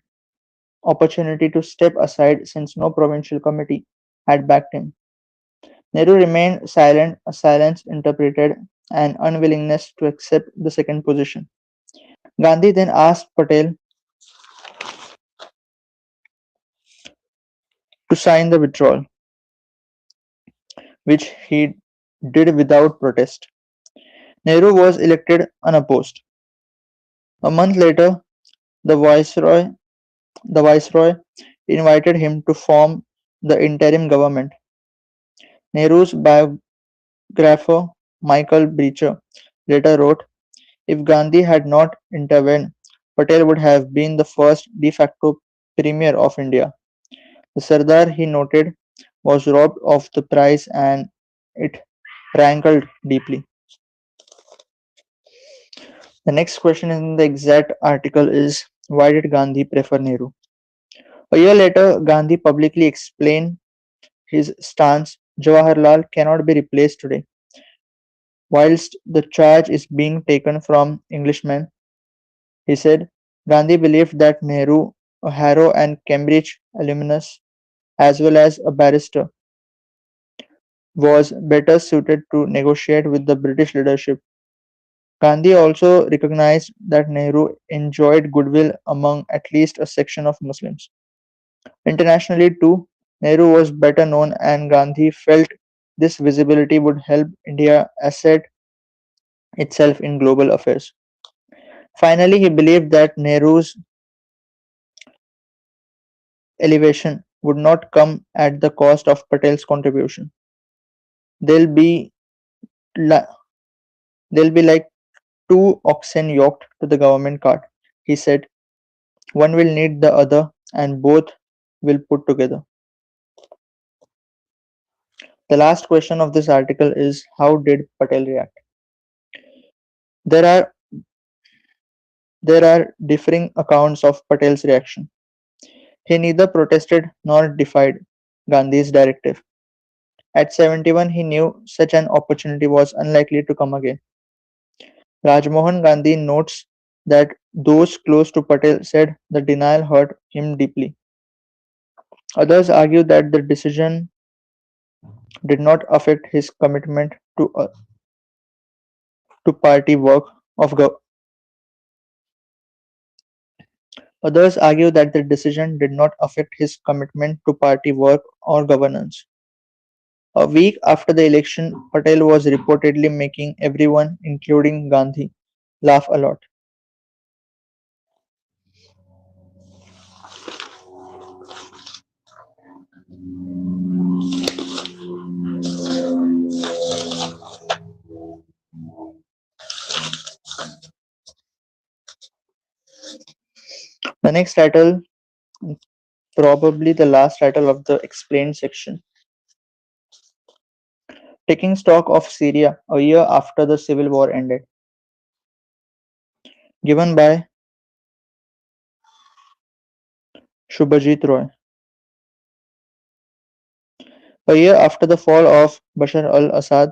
[SPEAKER 1] opportunity to step aside since no provincial committee had backed him. Nehru remained silent, a silence interpreted an unwillingness to accept the second position. Gandhi then asked Patel to sign the withdrawal, which he did without protest. Nehru was elected unopposed. A month later, the viceroy, the viceroy invited him to form the interim government. Nehru's biographer Michael Beecher later wrote, "If Gandhi had not intervened, Patel would have been the first de facto premier of India." The Sardar, he noted, was robbed of the prize and it rankled deeply. The next question in the exact article is, why did Gandhi prefer Nehru? A year later, Gandhi publicly explained his stance: Jawaharlal cannot be replaced today. Whilst the charge is being taken from Englishmen, he said, Gandhi believed that Nehru, a Harrow and Cambridge alumnus, as well as a barrister, was better suited to negotiate with the British leadership. Gandhi also recognized that Nehru enjoyed goodwill among at least a section of Muslims. Internationally, too, Nehru was better known, and Gandhi felt this visibility would help India assert itself in global affairs. Finally, he believed that Nehru's elevation would not come at the cost of Patel's contribution. They'll be li- they'll be like two oxen yoked to the government cart, he said. One will need the other, and both will put together. The last question of this article is, how did Patel react? There are there are differing accounts of Patel's reaction. He neither protested nor defied Gandhi's directive. At 71, he knew such an opportunity was unlikely to come again. Rajmohan Gandhi notes that those close to Patel said the denial hurt him deeply. Others argue that the decision did not affect his commitment to party work of gov- Others argue that the decision did not affect his commitment to party work or governance. A week after the election, Patel was reportedly making everyone, including Gandhi, laugh a lot. The next title, probably the last title of the explained section, Taking Stock of Syria a Year After the Civil War Ended, given by Shubhajit Roy. A year after the fall of Bashar al Assad,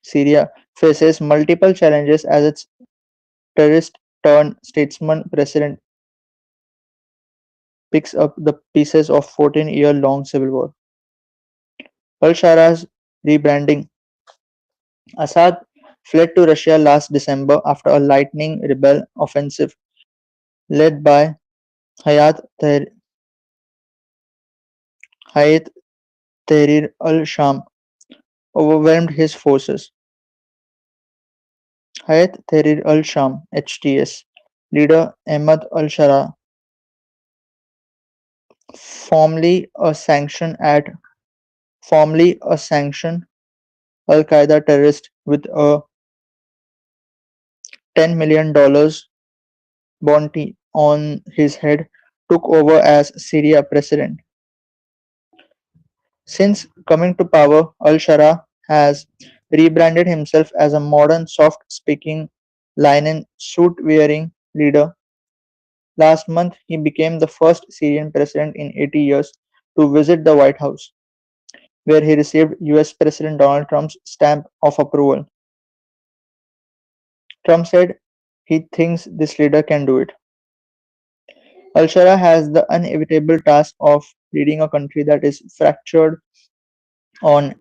[SPEAKER 1] Syria faces multiple challenges as its terrorist turned statesman president picks up the pieces of 14-year-long civil war. Al-Shara's rebranding. Assad fled to Russia last December after a lightning rebel offensive led by Hayat Hayat Tahrir al-Sham overwhelmed his forces. Hayat Tahrir al-Sham (HTS) leader Ahmad al-Shara formerly a sanction at formerly a sanctioned Al Qaeda terrorist with a $10 million bounty on his head, took over as Syria president. Since coming to power, al-Shara has rebranded himself as a modern, soft-speaking, linen suit-wearing leader. Last month, he became the first Syrian president in 80 years to visit the White House, where he received US President Donald Trump's stamp of approval. Trump said he thinks this leader can do it. Al-Shara has the inevitable task of leading a country that is fractured on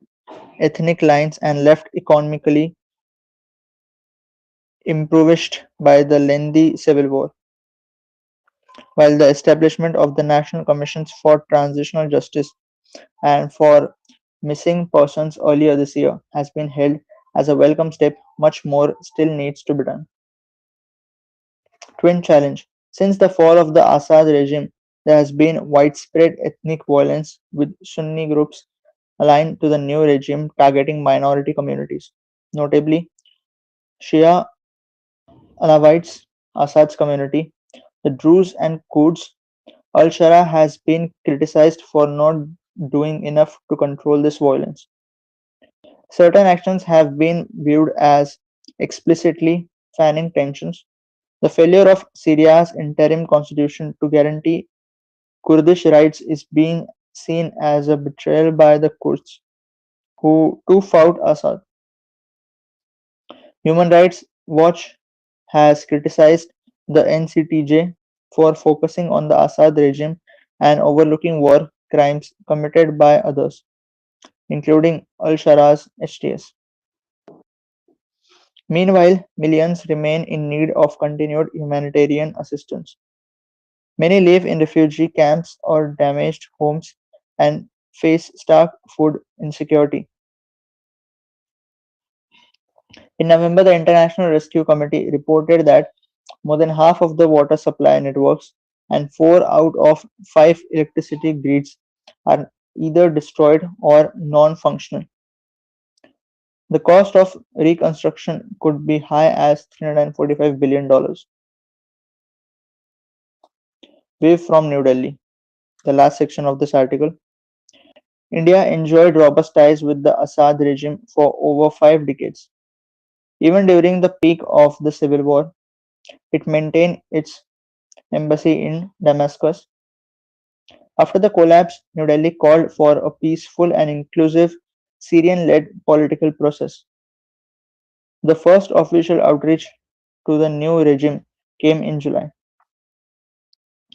[SPEAKER 1] ethnic lines and left economically impoverished by the lengthy civil war, while the establishment of the National Commissions for Transitional Justice and for Missing Persons earlier this year has been hailed as a welcome step. Much more still needs to be done. Twin challenge. Since the fall of the Assad regime, there has been widespread ethnic violence with Sunni groups aligned to the new regime targeting minority communities, notably Shia Alawites, Assad's community, the Druze and Kurds. Al-Shara has been criticized for not doing enough to control this violence. Certain actions have been viewed as explicitly fanning tensions. The failure of Syria's interim constitution to guarantee Kurdish rights is being seen as a betrayal by the Kurds, who too fought Assad. Human Rights Watch has criticized the NCTJ for focusing on the Assad regime and overlooking war crimes committed by others, including al-Shara's HTS. Meanwhile, millions remain in need of continued humanitarian assistance. Many live in refugee camps or damaged homes and face stark food insecurity. In November, the International Rescue Committee reported that more than half of the water supply networks and 4 out of 5 electricity grids are either destroyed or non-functional. The cost of reconstruction could be high as $345 billion. View from New Delhi, the last section of this article. India enjoyed robust ties with the Assad regime for over 5 decades. Even during the peak of the civil war, it maintained its embassy in Damascus. After the collapse, New Delhi called for a peaceful and inclusive Syrian-led political process. The first official outreach to the new regime came in July.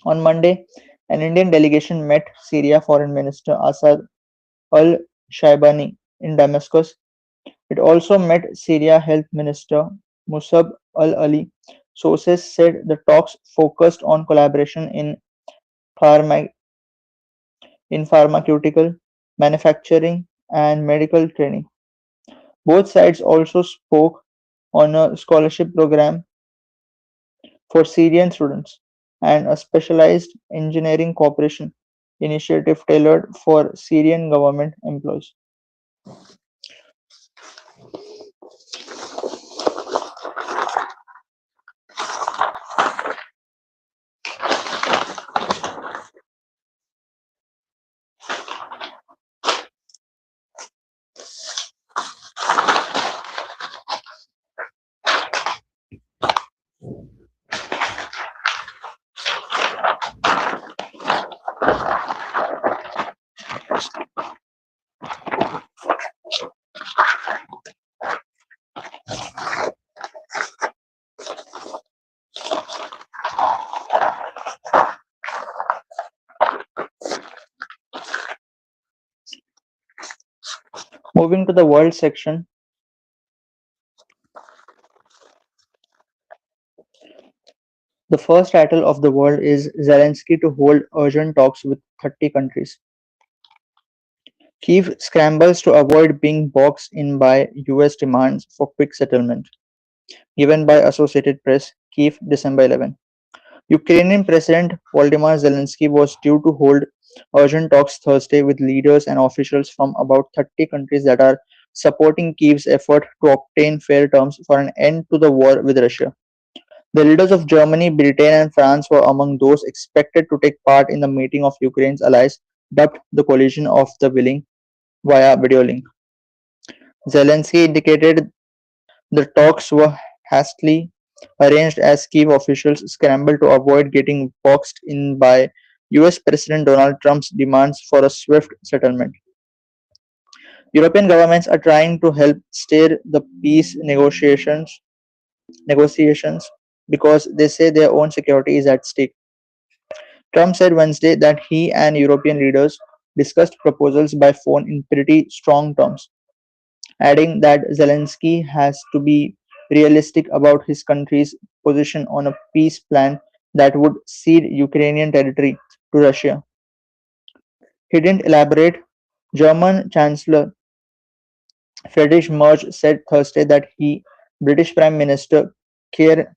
[SPEAKER 1] On Monday, an Indian delegation met Syria Foreign Minister Assad al-Shaibani in Damascus. It also met Syria Health Minister Musab al-Ali. Sources said the talks focused on collaboration pharma- in pharmaceutical manufacturing and medical training. Both sides also spoke on a scholarship program for Syrian students and a specialized engineering cooperation initiative tailored for Syrian government employees. Moving to the world section, the first title of the world is Zelensky to hold urgent talks with 30 countries. Kiev scrambles to avoid being boxed in by US demands for quick settlement. Given by Associated Press, Kiev, December 11. Ukrainian President Volodymyr Zelensky was due to hold urgent talks Thursday with leaders and officials from about 30 countries that are supporting Kyiv's effort to obtain fair terms for an end to the war with Russia. The leaders of Germany, Britain, and France were among those expected to take part in the meeting of Ukraine's allies, dubbed the Coalition of the Willing, via video link. Zelensky indicated the talks were hastily arranged as Kyiv officials scrambled to avoid getting boxed in by US President Donald Trump's demands for a swift settlement. European governments are trying to help steer the peace negotiations because they say their own security is at stake. Trump said Wednesday that he and European leaders discussed proposals by phone in pretty strong terms, adding that Zelensky has to be realistic about his country's position on a peace plan that would cede Ukrainian territory to Russia. He didn't elaborate. German Chancellor Friedrich Merz said Thursday that British Prime Minister Keir,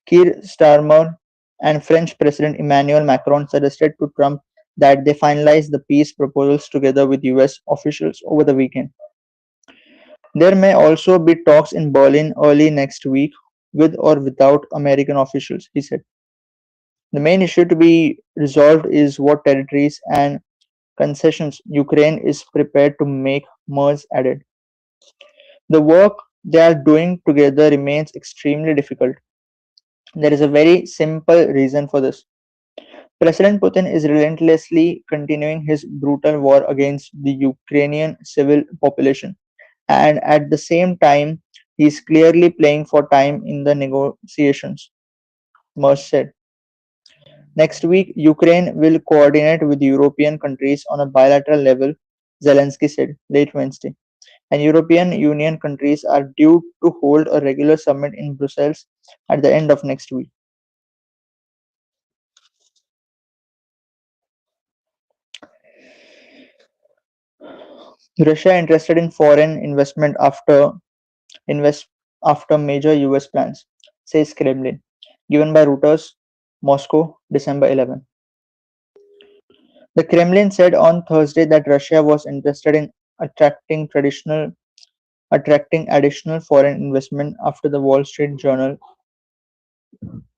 [SPEAKER 1] Keir Starmer, and French President Emmanuel Macron suggested to Trump that they finalize the peace proposals together with US officials over the weekend. There may also be talks in Berlin early next week with or without American officials, he said. The main issue to be resolved is what territories and concessions Ukraine is prepared to make, Merz added. The work they are doing together remains extremely difficult. There is a very simple reason for this. President Putin is relentlessly continuing his brutal war against the Ukrainian civil population, and at the same time, he is clearly playing for time in the negotiations, Merz said. Next week, Ukraine will coordinate with European countries on a bilateral level, Zelensky said late Wednesday, and European Union countries are due to hold a regular summit in Brussels at the end of next week. Russia interested in foreign invest after major US plans, says Kremlin, given by Reuters, Moscow, December 11. The Kremlin said on Thursday that Russia was interested in attracting attracting additional foreign investment after the Wall Street Journal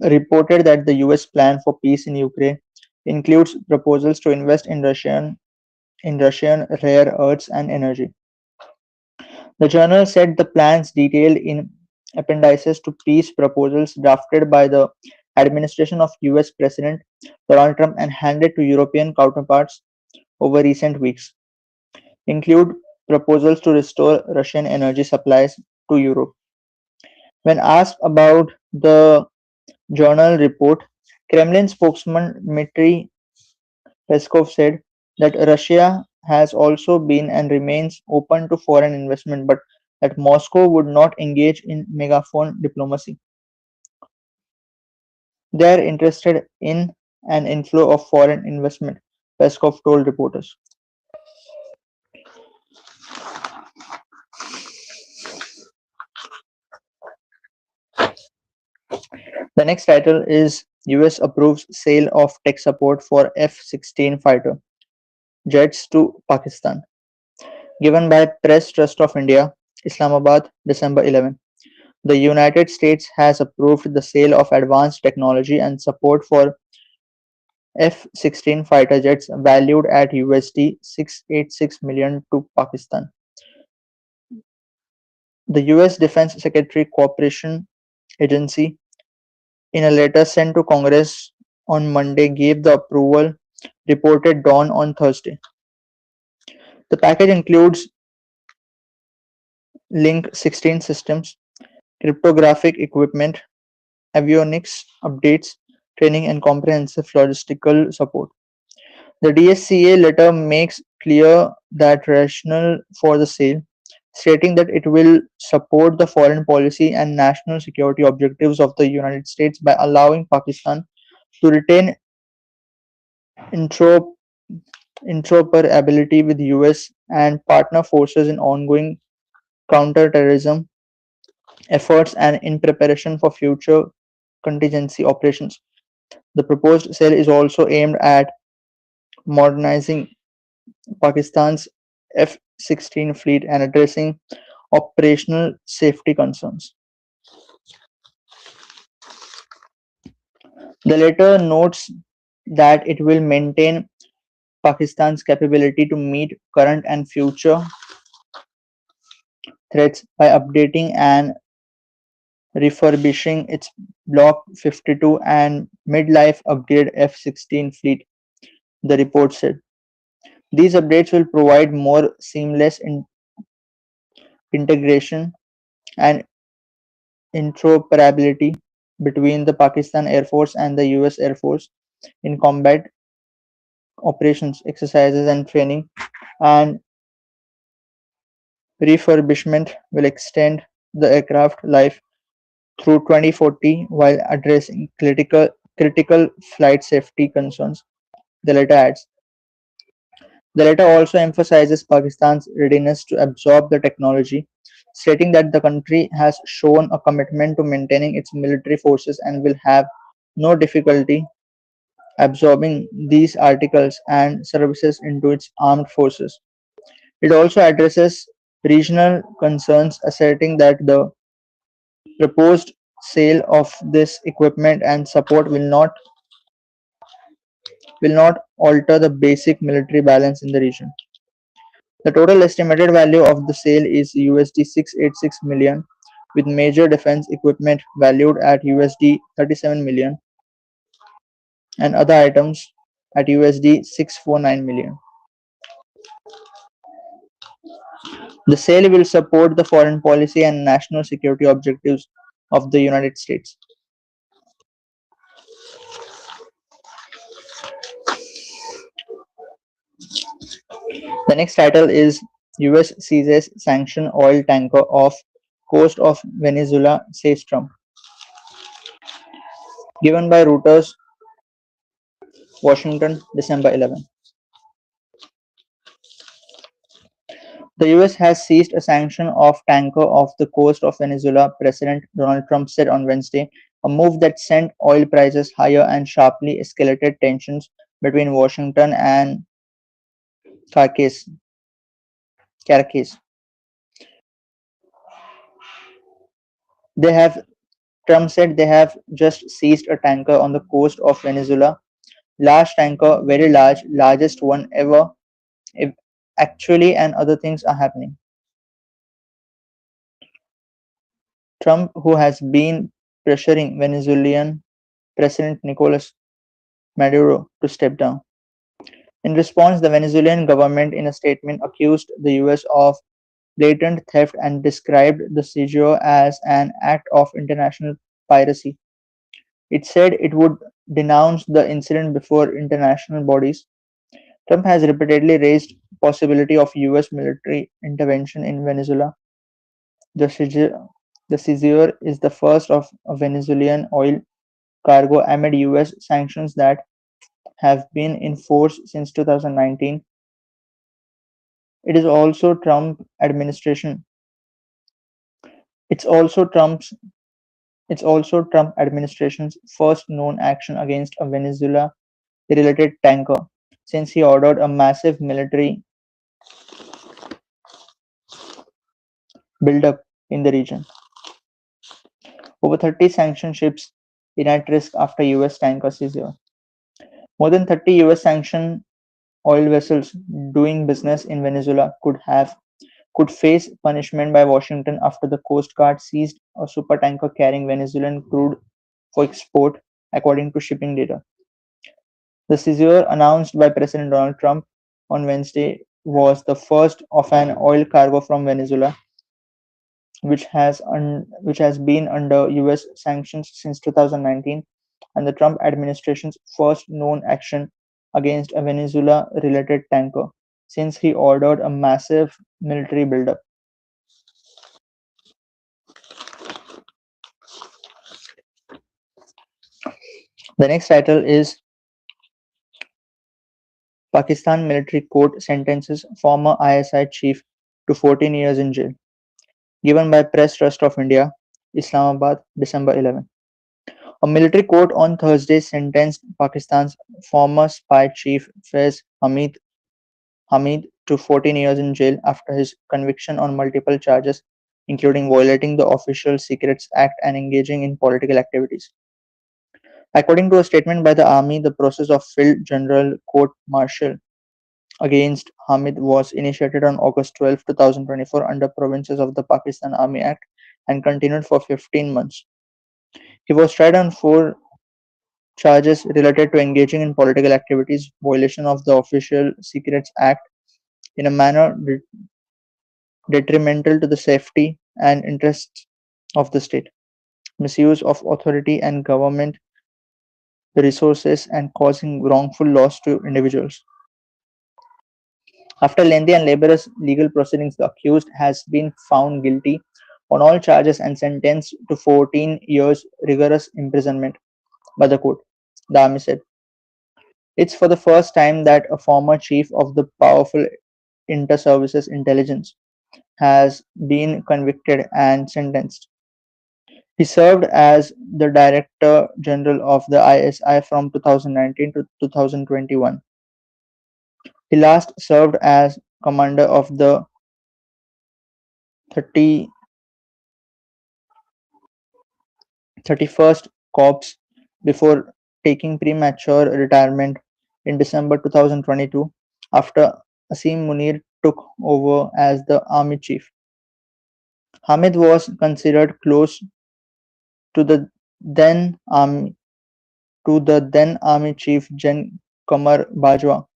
[SPEAKER 1] reported that the US plan for peace in Ukraine includes proposals to invest in Russian rare earths and energy. The journal said the plans detailed in appendices to peace proposals drafted by the administration of US President Donald Trump and handed to European counterparts over recent weeks include proposals to restore Russian energy supplies to Europe. When asked about the journal report, Kremlin spokesman Dmitry Peskov said that Russia has also been and remains open to foreign investment, but that Moscow would not engage in megaphone diplomacy. They are interested in an inflow of foreign investment, Peskov told reporters. The next title is US approves sale of tech support for F-16 fighter jets to Pakistan. Given by Press Trust of India, Islamabad, December 11. The United States has approved the sale of advanced technology and support for F-16 fighter jets valued at USD 686 million to Pakistan. The US Defense Secretary Cooperation Agency, in a letter sent to Congress on Monday, gave the approval, reported dawn on Thursday. The package includes Link 16 systems, cryptographic equipment, avionics updates, training, and comprehensive logistical support. The DSCA letter makes clear that rationale for the sale, stating that it will support the foreign policy and national security objectives of the United States by allowing Pakistan to retain intro- interoperability with US and partner forces in ongoing counterterrorism efforts and in preparation for future contingency operations. The proposed sale is also aimed at modernizing Pakistan's F-16 fleet and addressing operational safety concerns. The letter notes that it will maintain Pakistan's capability to meet current and future threats by updating and refurbishing its Block 52 and mid-life upgrade F-16 fleet, the report said. These updates will provide more seamless integration and interoperability between the Pakistan Air Force and the US Air Force in combat operations, exercises, and training, and refurbishment will extend the aircraft life through 2040 while addressing critical flight safety concerns, the letter adds. The letter also emphasizes Pakistan's readiness to absorb the technology, stating that the country has shown a commitment to maintaining its military forces and will have no difficulty absorbing these articles and services into its armed forces. It also addresses regional concerns, asserting that the proposed sale of this equipment and support will not alter the basic military balance in the region. The total estimated value of the sale is USD 686 million, with major defense equipment valued at USD 37 million and other items at USD 649 million. The sale will support the foreign policy and national security objectives of the United States. The next title is US seizes sanction oil tanker off coast of Venezuela, says Trump. Given by Reuters, Washington, December 11. The US has seized a sanction off tanker off the coast of Venezuela, President Donald Trump said on Wednesday, a move that sent oil prices higher and sharply escalated tensions between Washington and Caracas. Caracas. They have Trump said they have just seized a tanker on the coast of Venezuela. Large tanker, very large, largest one ever. If actually, and other things are happening. Trump, who has been pressuring Venezuelan President Nicolas Maduro to step down. In response, the Venezuelan government, in a statement, accused the US of blatant theft and described the seizure as an act of international piracy. It said it would denounce the incident before international bodies. Trump has repeatedly raised possibility of US military intervention in Venezuela. The seizure is the first of a Venezuelan oil cargo amid US sanctions that have been in force since 2019. It is also Trump administration. It's also Trump's. It's also Trump administration's first known action against a Venezuela-related tanker since he ordered a massive military buildup in the region. Over 30 sanctioned ships in at risk after US tanker seizure. More than 30 US sanctioned oil vessels doing business in Venezuela could face punishment by Washington after the Coast Guard seized a supertanker carrying Venezuelan crude for export, according to shipping data. The seizure announced by President Donald Trump on Wednesday was the first of an oil cargo from Venezuela, which has been under US sanctions since 2019, and the Trump administration's first known action against a Venezuela-related tanker since he ordered a massive military buildup. The next title is Pakistan military court sentences former ISI chief to 14 years in jail. Given by Press Trust of India, Islamabad, December 11. A military court on Thursday sentenced Pakistan's former spy chief Faiz Hamid to 14 years in jail after his conviction on multiple charges, including violating the Official Secrets Act and engaging in political activities. According to a statement by the army, the process of Field General Court Martial against Hamid was initiated on August 12, 2024 under Provisions of the Pakistan Army Act and continued for 15 months. He was tried on four charges related to engaging in political activities, violation of the Official Secrets Act in a manner detrimental to the safety and interests of the state, misuse of authority and government resources, and causing wrongful loss to individuals. After lengthy and laborious legal proceedings, the accused has been found guilty on all charges and sentenced to 14 years rigorous imprisonment by the court, the army said. It's for the first time that a former chief of the powerful inter-services intelligence has been convicted and sentenced. He served as the Director General of the ISI from 2019 to 2021. He last served as commander of the 30, 31st Corps before taking premature retirement in December 2022 after Asim Munir took over as the army chief. Hamid was considered close to the then army chief Jin Kamar Bajwa.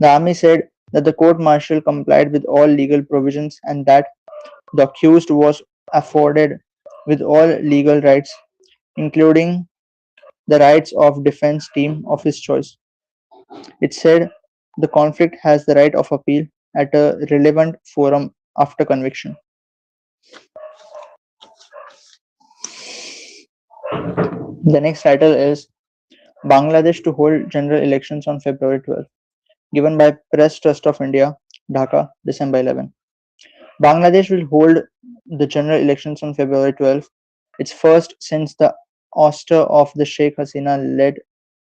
[SPEAKER 1] The army said that the court martial complied with all legal provisions and that the accused was afforded with all legal rights, including the rights of defense team of his choice. It said the conflict has the right of appeal at a relevant forum after conviction. The next title is Bangladesh to hold general elections on February 12, given by Press Trust of India, Dhaka, December 11. Bangladesh will hold the general elections on February 12, its first since the ouster of the Sheikh Hasina-led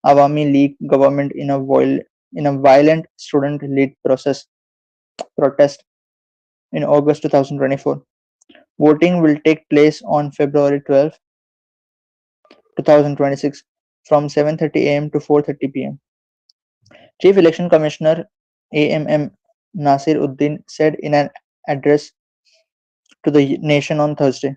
[SPEAKER 1] Awami League government in a violent student-led protest in August 2024. Voting will take place on February 12, 2026 from 7:30 a.m. to 4:30 p.m. Chief Election Commissioner AMM Nasir Uddin said in an address to the nation on Thursday.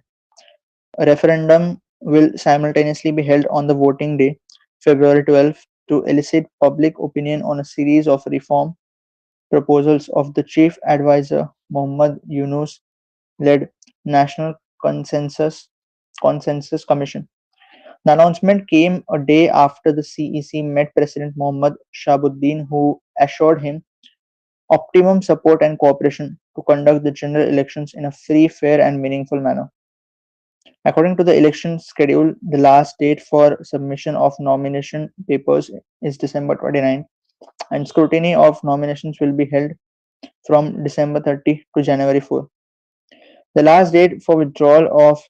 [SPEAKER 1] A referendum will simultaneously be held on the voting day, February 12, to elicit public opinion on a series of reform proposals of the Chief Advisor Mohammad Yunus led National Consensus Commission. The announcement came a day after the CEC met President Mohammad Shahabuddin, who assured him optimum support and cooperation to conduct the general elections in a free, fair, and meaningful manner. According to the election schedule, the last date for submission of nomination papers is December 29, and scrutiny of nominations will be held from December 30 to January 4. The last date for withdrawal of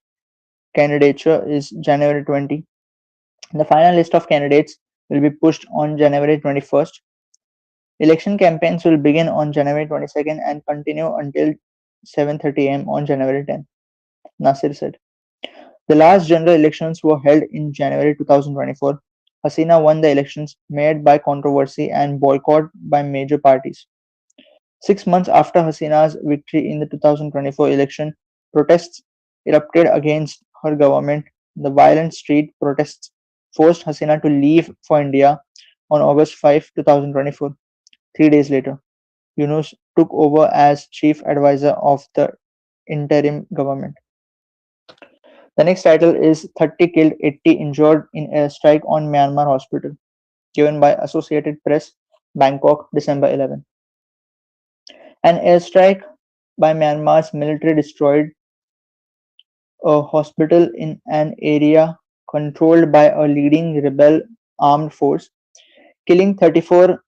[SPEAKER 1] candidature is January 20. The final list of candidates will be pushed on January 21st. Election campaigns will begin on January 22nd and continue until 7:30 am on January 10, Nasir said. The last general elections were held in January 2024. Hasina won the elections made by controversy and boycott by major parties. 6 months after Hasina's victory in the 2024 election, protests erupted against her government. The violent street protests forced Hasina to leave for India on August 5, 2024. 3 days later, Yunus took over as chief advisor of the interim government. The next title is 30 killed, 80 injured in airstrike on Myanmar hospital, given by Associated Press, Bangkok, December 11. An airstrike by Myanmar's military destroyed a hospital in an area controlled by a leading rebel armed force, killing 34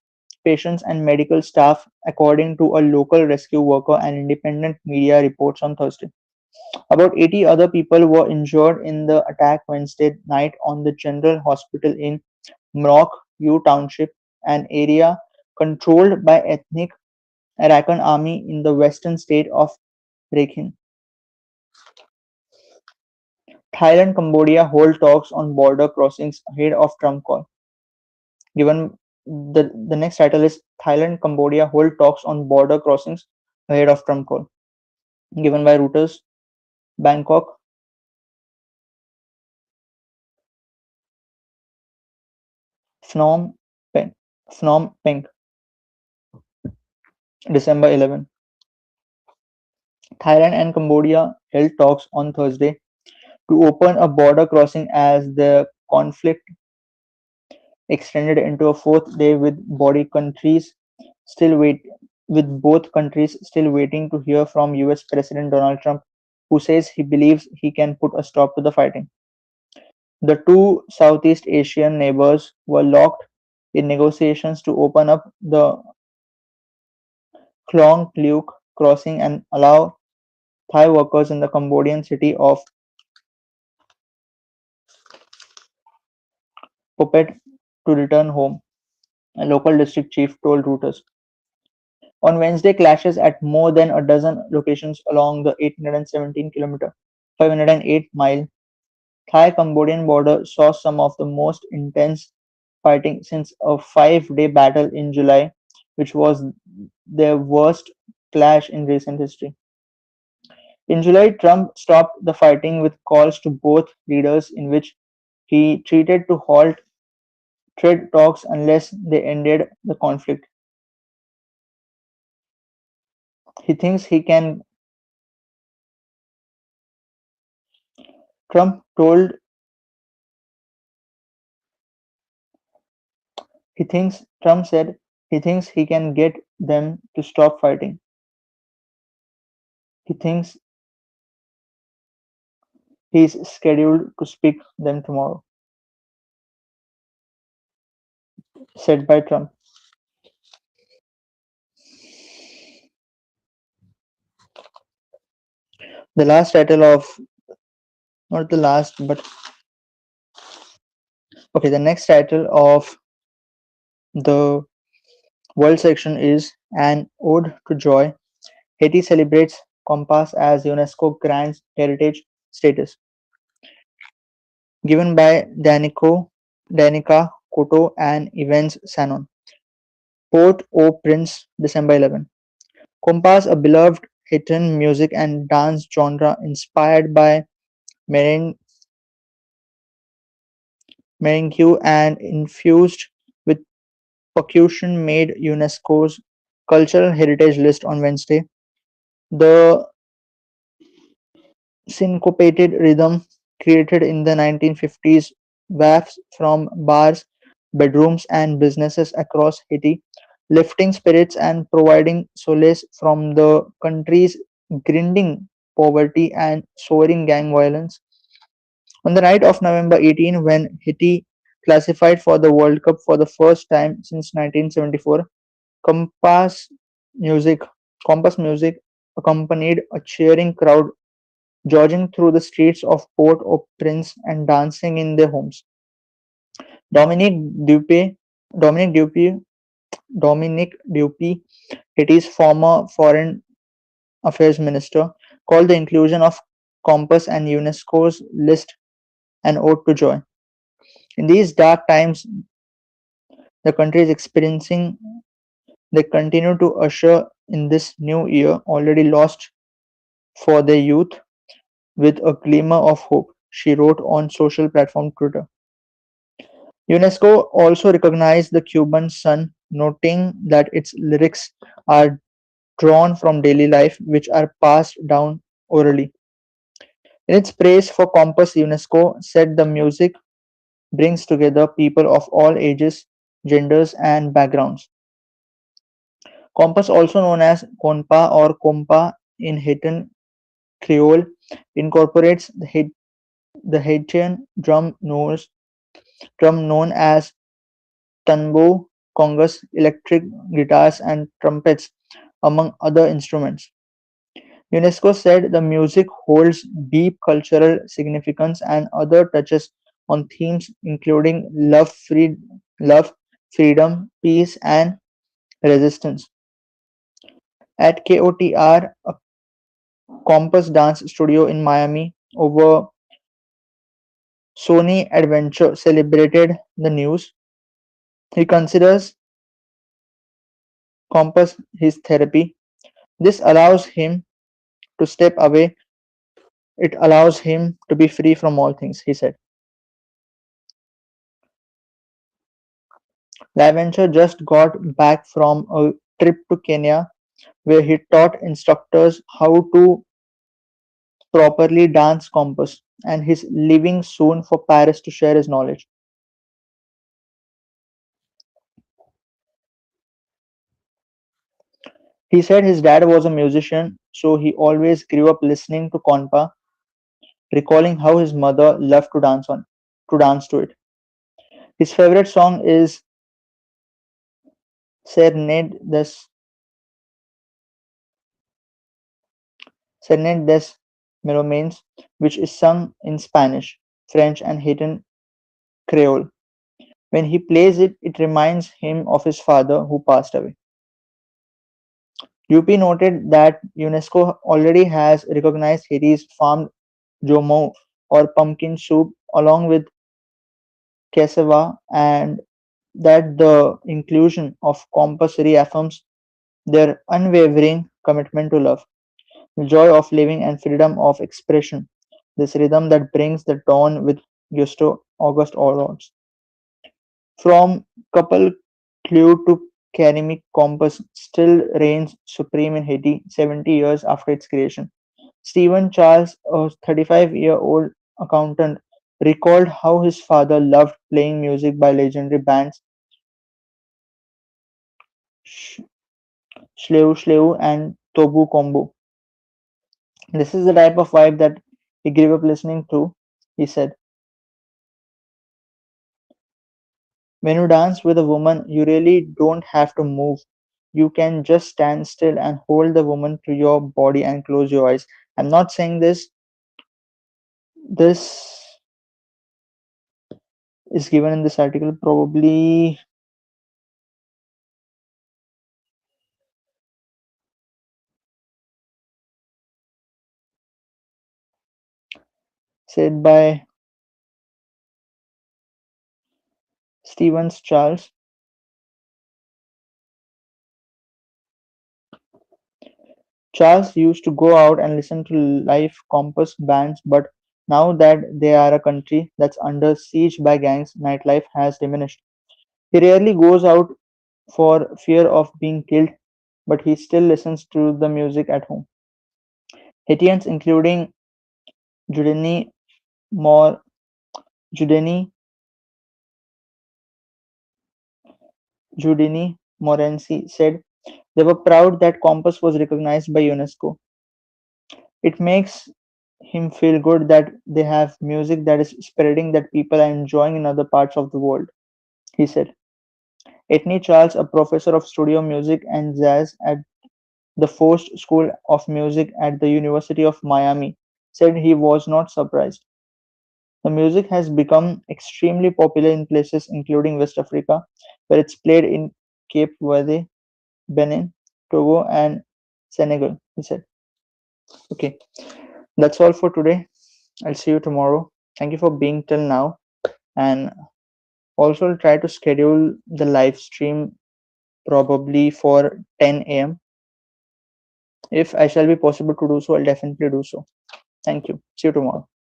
[SPEAKER 1] patients and medical staff, according to a local rescue worker and independent media reports on Thursday. About 80 other people were injured in the attack Wednesday night on the General Hospital in Mroc U Township, an area controlled by ethnic Arakan army in the western state of Rakhine. Thailand Cambodia hold talks on border crossings ahead of Trump call. Given the next title is Thailand Cambodia hold talks on border crossings ahead of Trump call. Given by Reuters, Bangkok, Phnom Penh, Phnom Penh, December 11. Thailand and Cambodia held talks on Thursday to open a border crossing as the conflict extended into a fourth day still wait with both countries still waiting to hear from US President Donald Trump, who says he believes he can put a stop to the fighting. The two Southeast Asian neighbors were locked in negotiations to open up the Klong Kluek crossing and allow Thai workers in the Cambodian city of Phuket to return home, a local district chief told Reuters. On Wednesday, clashes at more than a dozen locations along the 817-kilometer (508-mile) Thai-Cambodian border saw some of the most intense fighting since a five-day battle in July, which was their worst clash in recent history. In July, Trump stopped the fighting with calls to both leaders in which he threatened to halt trade talks unless they ended the conflict. He thinks he can Trump told he thinks Trump said he thinks he can get them to stop fighting. He thinks he's scheduled to speak them tomorrow, said by Trump. The last title of not the last but okay, the next title of the world section is An Ode to Joy. Haiti celebrates Compass as UNESCO Grand Heritage status, given by Danica Koto and Evans Sanon. Port-au-Prince, December 11. Compass, a beloved Haitian music and dance genre inspired by merengue and infused with percussion, made UNESCO's Cultural Heritage List on Wednesday. The syncopated rhythm, created in the 1950s, wafts from bars, bedrooms, and businesses across Haiti, lifting spirits and providing solace from the country's grinding poverty and soaring gang violence. On the night of November 18, when Haiti classified for the World Cup for the first time since 1974, Compass Music Compass Music accompanied a cheering crowd jogging through the streets of Port-au-Prince and dancing in their homes. Dominique Dupe, Dominique Dupe, Dominique Dupe, Haiti's former foreign affairs minister, called the inclusion of Compass and UNESCO's list an ode to joy. In these dark times the country is experiencing, they continue to usher in this new year already lost for their youth with a glimmer of hope, she wrote on social platform Twitter. UNESCO also recognized the Cuban sun, noting that its lyrics are drawn from daily life, which are passed down orally. In its praise for Compass, UNESCO said the music brings together people of all ages, genders, and backgrounds. Compass, also known as Konpa or Kompa in Haitian Creole, incorporates the Haitian drum known as tanbo, congas, electric guitars, and trumpets, among other instruments. UNESCO said the music holds deep cultural significance and other touches on themes including love, freedom, peace, and resistance. At KOTR, a Compass Dance Studio in Miami, over Sony Adventure celebrated the news. He considers Compass his therapy. This allows him to step away. It allows him to be free from all things, he said. Laventure just got back from a trip to Kenya where he taught instructors how to properly dance compass, and he's leaving soon for Paris to share his knowledge. He said his dad was a musician, so he always grew up listening to compa, recalling how his mother loved to dance to it. His favorite song is Serenade des Melomanes, which is sung in Spanish, French, and Haitian Creole. When he plays it, it reminds him of his father who passed away. UP noted that UNESCO already has recognized Haiti's farmed jomo or pumpkin soup along with cassava, and that the inclusion of compost reaffirms their unwavering commitment to love, the joy of living, and freedom of expression. This rhythm that brings the dawn with gusto, August onwards. From couple clue to ceramic compass still reigns supreme in Haiti 70 years after its creation. Stephen Charles, a 35-year-old accountant, recalled how his father loved playing music by legendary bands Sh- Shleu Shleu and Tobu Combo. This is the type of vibe that he grew up listening to, he said. When you dance with a woman, you really don't have to move. You can just stand still and hold the woman to your body and close your eyes. I'm not saying this is given in this article, probably said by Stevens Charles. Charles used to go out and listen to live compass bands, but now that they are a country that's under siege by gangs, nightlife has diminished. He rarely goes out for fear of being killed, but he still listens to the music at home. Haitians, including Judeni Mor Judeni Judini Morency, said they were proud that Compass was recognized by UNESCO. It makes him feel good that they have music that is spreading that people are enjoying in other parts of the world, he said. Etnie Charles, a professor of studio music and jazz at the Forst School of Music at the University of Miami, said he was not surprised. The music has become extremely popular in places including West Africa, where it's played in Cape Verde, Benin, Togo, and Senegal, he said. Okay, that's all for today. I'll see you tomorrow. Thank you for being till now. And also, I'll try to schedule the live stream probably for 10 a.m. If I shall be possible to do so, I'll definitely do so. Thank you. See you tomorrow.